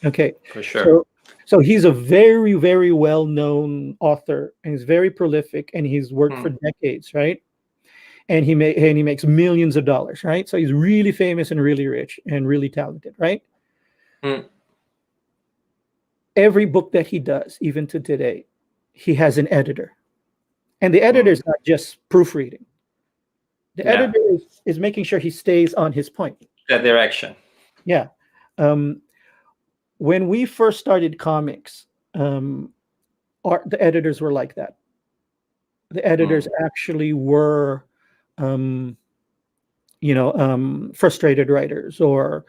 B: Okay.
A: For sure.
B: So he's a very, very well-known author, and he's very prolific, and he's worked for decades, right? And he makes millions of dollars, right? So he's really famous and really rich and really talented, right? Every book that he does, even to today, he has an editor. And the editor is not just proofreading. The editor is making sure he stays on his point.
A: The direction.
B: Yeah. When we first started comics, the editors were like that. The editors actually were, frustrated writers or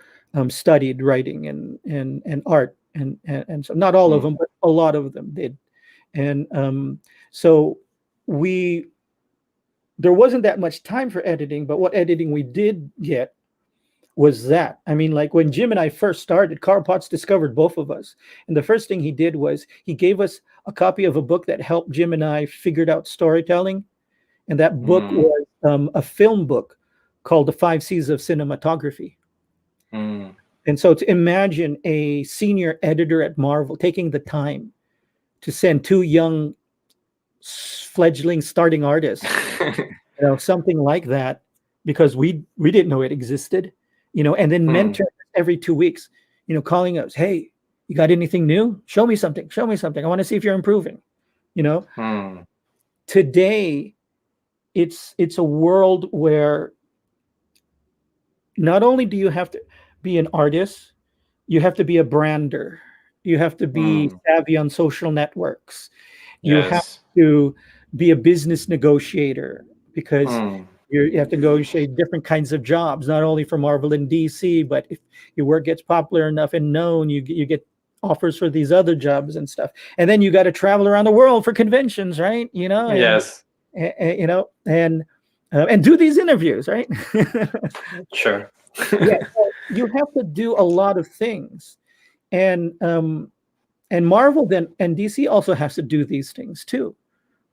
B: studied writing and art. And so not all of them, but a lot of them did. And so there wasn't that much time for editing, but what editing we did get was that. I mean, like when Jim and I first started, Carl Potts discovered both of us. And the first thing he did was he gave us a copy of a book that helped Jim and I figured out storytelling. And that book was a film book called The 5 C's of Cinematography. And so to imagine a senior editor at Marvel taking the time to send 2 young fledgling starting artists, something like that, because we didn't know it existed, and then mentor every 2 weeks, calling us, hey, you got anything new? Show me something. I want to see if you're improving. Today, it's a world where not only do you have to be an artist, you have to be a brander. You have to be savvy on social networks. You have to be a business negotiator, because you have to negotiate different kinds of jobs, not only for Marvel and DC, but if your work gets popular enough and known, you get offers for these other jobs and stuff. And then you got to travel around the world for conventions, right?
A: Yes.
B: And do these interviews, right?
A: Sure.
B: Yeah, so you have to do a lot of things, and Marvel then and DC also has to do these things too.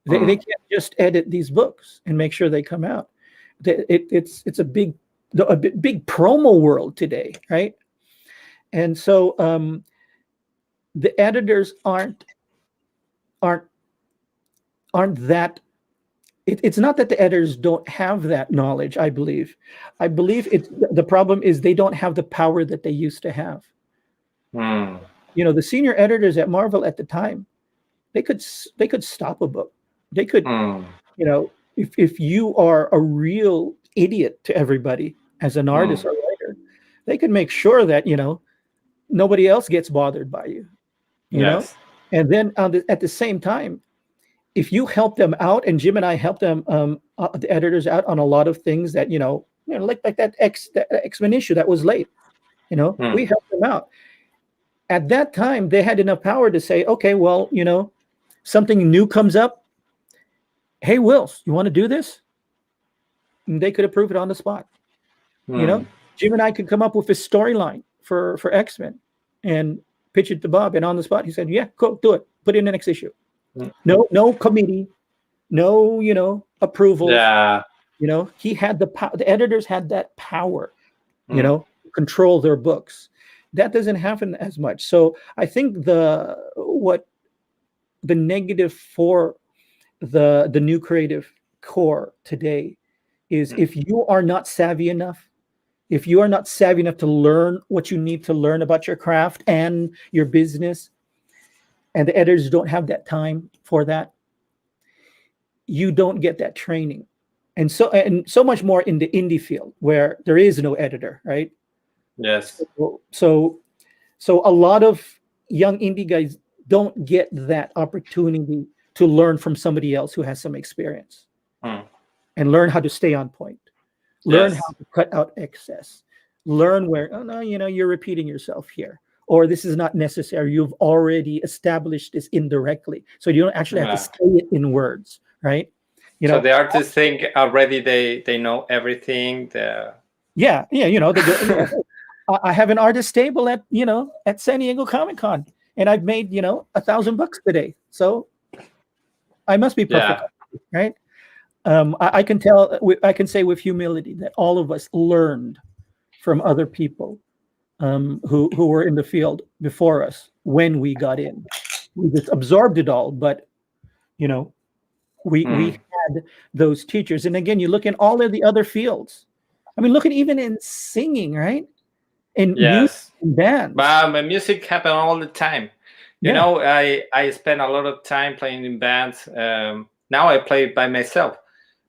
B: They can't just edit these books and make sure they come out. It's a big promo world today, right? And so the editors aren't that. It's not that the editors don't have that knowledge. I believe it's the problem is they don't have the power that they used to have. The senior editors at Marvel at the time, they could stop a book. They could, if you are a real idiot to everybody as an artist or writer, they could make sure that nobody else gets bothered by you. You know, and then at the same time, if you help them out, and Jim and I helped them, the editors out on a lot of things that like that X-Men issue that was late, we helped them out. At that time, they had enough power to say, okay, well, something new comes up. Hey, Whilce, you want to do this? And they could approve it on the spot. Jim and I could come up with a storyline for X-Men and pitch it to Bob, and on the spot he said, "Yeah, cool, do it. Put it in the next issue." No committee, no approval.
A: Yeah.
B: He had the editors had that power, control their books. That doesn't happen as much. So I think the negative for the new creative core today is if you are not savvy enough, to learn what you need to learn about your craft and your business, and the editors don't have that time for that, you don't get that training. And so much more in the indie field where there is no editor, right?
A: Yes.
B: So a lot of young indie guys don't get that opportunity to learn from somebody else who has some experience and learn how to stay on point, learn how to cut out excess, learn where, oh no, you're repeating yourself here, or this is not necessary. You've already established this indirectly. So you don't actually have to say it in words, right?
A: So the artists think already they know everything.
B: I have an artist table at San Diego Comic-Con, and I've made $1,000 today, so I must be perfect, right? I can say with humility that all of us learned from other people who were in the field before us when we got in. We just absorbed it all, but we had those teachers. And again, you look in all of the other fields. I mean, look at even in singing, right? In music and dance.
A: But music happen all the time. I spend a lot of time playing in bands. Now I play by myself.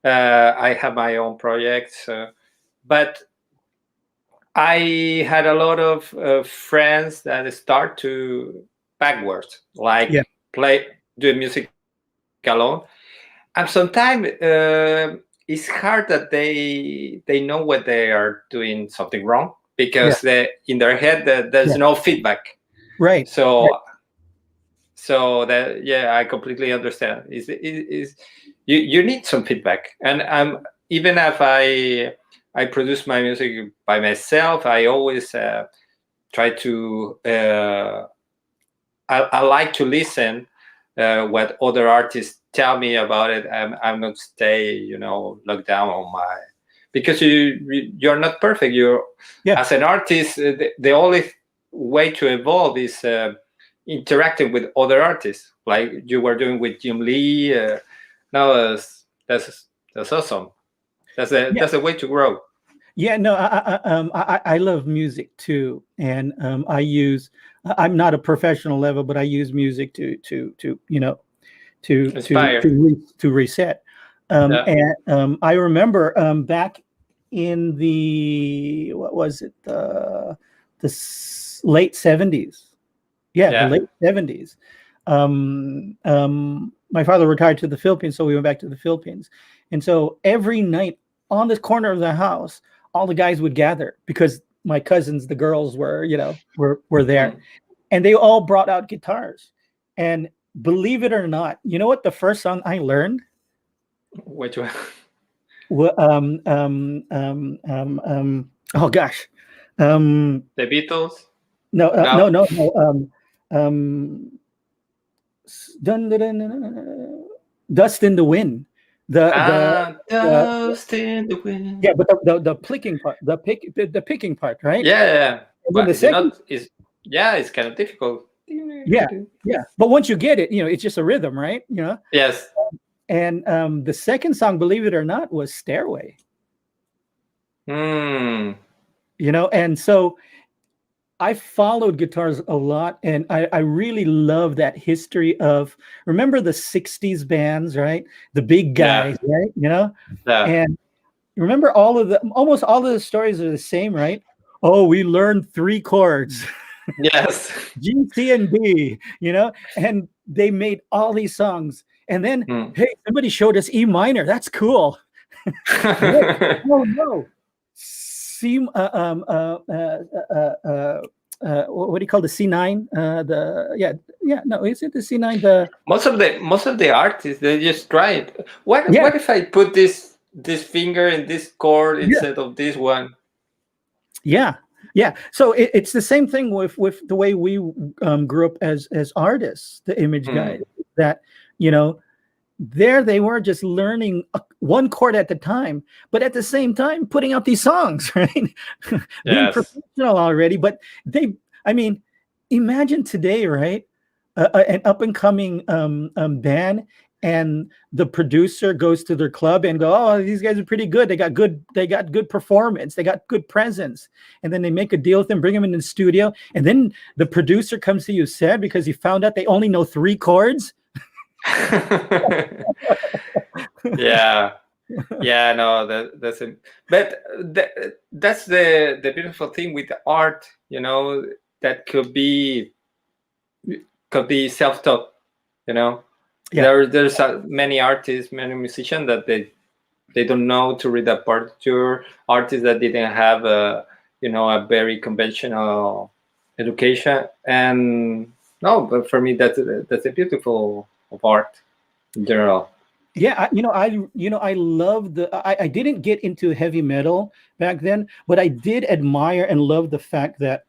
A: I have my own projects, but I had a lot of friends that start to backwards, like do music alone. And sometimes it's hard that they know when they are doing something wrong, because in their head there's no feedback.
B: Right.
A: So that I completely understand. Is you need some feedback, and even if I produce my music by myself, I always try to I like to listen what other artists tell me about it. I'm not stay locked down on my, because you're not perfect. As an artist, the only way to evolve is interacting with other artists, like you were doing with Jim Lee. No, that's awesome. That's a way to grow.
B: Yeah, no, I love music too, and I'm not a professional level, but I use music to reset. And I remember back in the the late 70s. The late 70s. My father retired to the Philippines, so we went back to the Philippines. And so every night on this corner of the house, all the guys would gather because my cousins, the girls were there, and they all brought out guitars. And believe it or not, you know what the first song I learned?
A: Which one?
B: Oh gosh.
A: The Beatles?
B: No. Dust in the Wind. Dust in the Wind. Yeah, but the picking part, the picking part, right?
A: Yeah.
B: But the second
A: it's kind of difficult.
B: Yeah. But once you get it, it's just a rhythm, right?
A: Yes.
B: And the second song, believe it or not, was Stairway. And so I followed guitars a lot, and I really love that history of, remember the 60s bands, right? The big guys, right? And remember almost all of the stories are the same, right? Oh, we learned 3 chords.
A: Yes.
B: G, C, and D, and they made all these songs. And then, hey, somebody showed us E minor. That's cool. Oh no. C, what do you call the C9? Is it the C9?
A: Most of the artists, they just try it. What if I put this finger in this chord instead of this one?
B: Yeah, yeah. So it's the same thing with the way we grew up as artists, the image guys. That you know, there they were just learning one chord at the time, but at the same time putting out these songs, right? Being professional already. But I mean, imagine today, right? An up and coming band, and the producer goes to their club and go, "Oh, these guys are pretty good. They got good performance. They got good presence." And then they make a deal with them, bring them in the studio, and then the producer comes to you sad because he found out they only know 3 chords.
A: Yeah, no, that's it. But that's the beautiful thing with art, that could be self-taught, Yeah. There's many artists, many musicians that they don't know to read a partiture. Artists that didn't have a very conventional education. And no, but for me that's a beautiful of art in general.
B: Yeah, I love I didn't get into heavy metal back then, but I did admire and love the fact that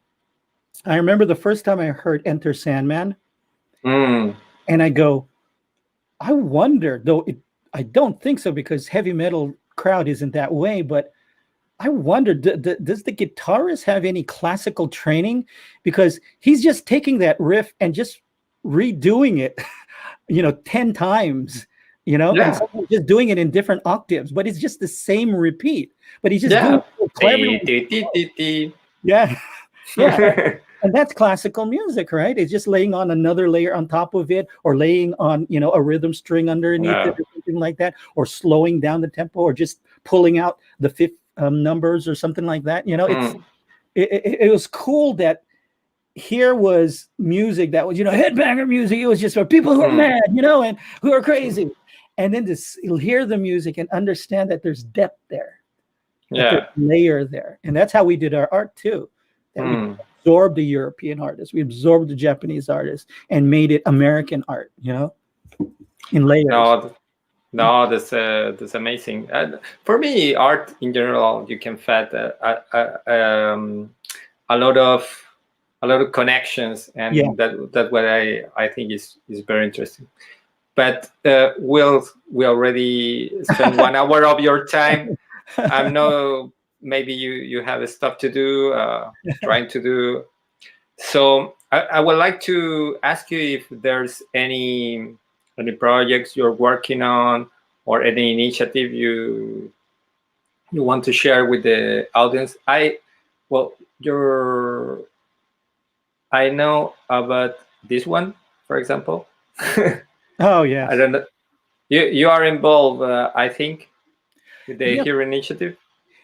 B: I remember the first time I heard Enter Sandman, and I go, I wonder, though I don't think so because heavy metal crowd isn't that way, but I wonder, does the guitarist have any classical training? Because he's just taking that riff and just redoing it, 10 times, and just doing it in different octaves, but it's just the same repeat. But he's just doing it cleverly. Yeah. And that's classical music, right? It's just laying on another layer on top of it, or laying on, a rhythm string underneath it, or something like that, or slowing down the tempo, or just pulling out the fifth numbers or something like that. It was cool that here was music that was, headbanger music. It was just for people who are mad, and who are crazy. And then you'll hear the music and understand that there's depth there, there's layer there. And that's how we did our art too. We absorbed the European artists, we absorbed the Japanese artists, and made it American art, in layers.
A: No, that's amazing. For me, art in general, you can find a lot of connections, and that what I think is very interesting. But we already spent 1 hour of your time. I know maybe you have stuff to do, trying to do. So I would like to ask you if there's any projects you're working on, or any initiative you want to share with the audience. I know about this one, for example.
B: Oh yeah.
A: I don't know. You are involved, I think, with the Hero Initiative.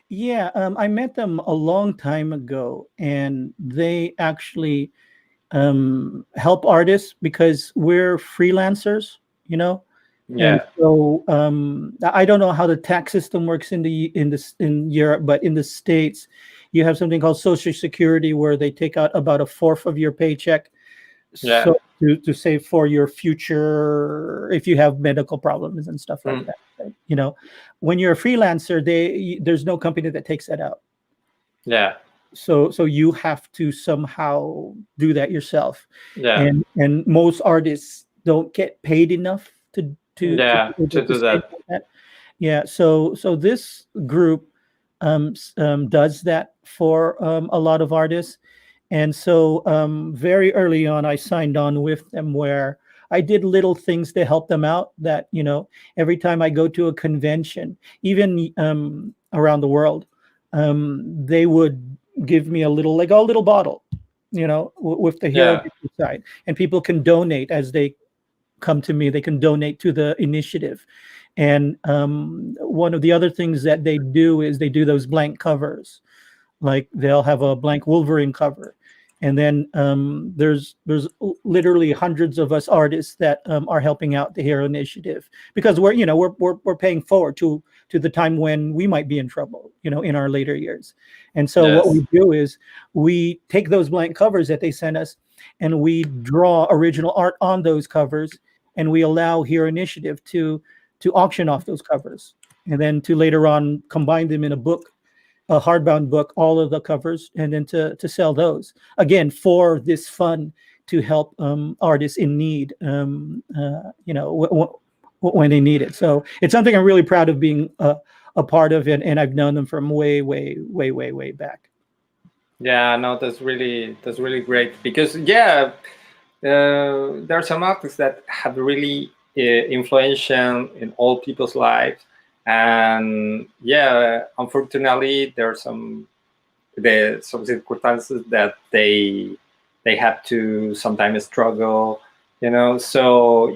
B: Yeah, I met them a long time ago, and they actually help artists because we're freelancers, Yeah. And so I don't know how the tax system works in Europe, but in the States, you have something called Social Security, where they take out about 1/4 of your paycheck, so to save for your future if you have medical problems and stuff like that. Right? When you're a freelancer, there's no company that takes that out.
A: Yeah.
B: So you have to somehow do that yourself.
A: Yeah.
B: And most artists don't get paid enough to do that. Yeah. So this group does that for a lot of artists. And so very early on, I signed on with them, where I did little things to help them out. That, every time I go to a convention, even around the world, they would give me a little bottle, with the hero side. And people can donate as they come to me. They can donate to the initiative. And one of the other things that they do is they do those blank covers. Like they'll have a blank Wolverine cover, and then there's literally hundreds of us artists that are helping out the Hero Initiative, because we're paying forward to the time when we might be in trouble, in our later years. And so what we do is we take those blank covers that they send us, and we draw original art on those covers, and we allow Hero Initiative to auction off those covers, and then to later on combine them in a book a hardbound book, all of the covers, and then to sell those again for this fund to help artists in need, when they need it. So it's something I'm really proud of being a part of, and I've known them from way back.
A: Yeah, no, that's really great, because there are some artists that have really influential in all people's lives, and unfortunately there are some circumstances that they have to sometimes struggle, so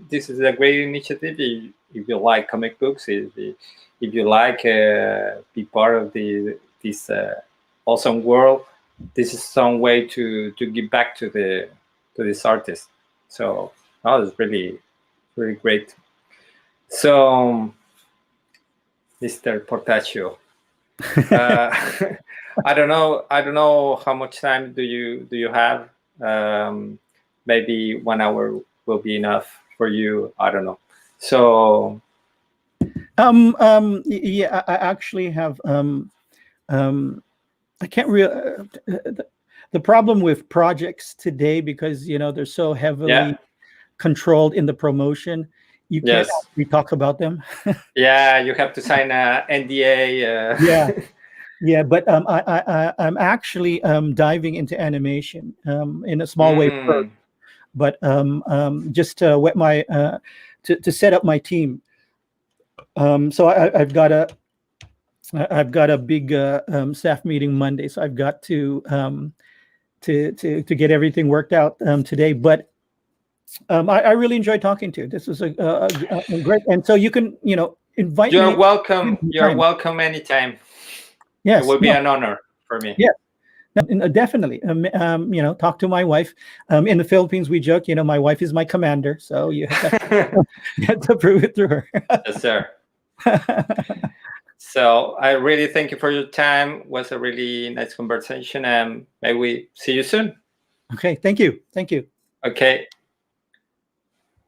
A: this is a great initiative. If you like comic books, if you like be part of this awesome world, this is some way to give back to this artist. So it's really great. So Mr. Portacio, I don't know how much time do you have. Maybe 1 hour will be enough for you. I don't know. So
B: I actually have I can't really the problem with projects today, because they're so heavily controlled in the promotion, you can't actually talk about them.
A: You have to sign a NDA.
B: But I'm actually diving into animation in a small way first, but just to wet my to set up my team. So I've got a big staff meeting Monday, so I've got to get everything worked out today. But I really enjoyed talking to you. This was a great, and so you can invite me.
A: You're welcome. You're welcome anytime.
B: Yes,
A: it will be an honor for me.
B: Yeah. Definitely. Talk to my wife. In the Philippines, we joke, my wife is my commander, so you have to prove it through her.
A: Yes, sir. So I really thank you for your time. It was a really nice conversation, and maybe we see you soon.
B: Okay. Thank you.
A: Okay.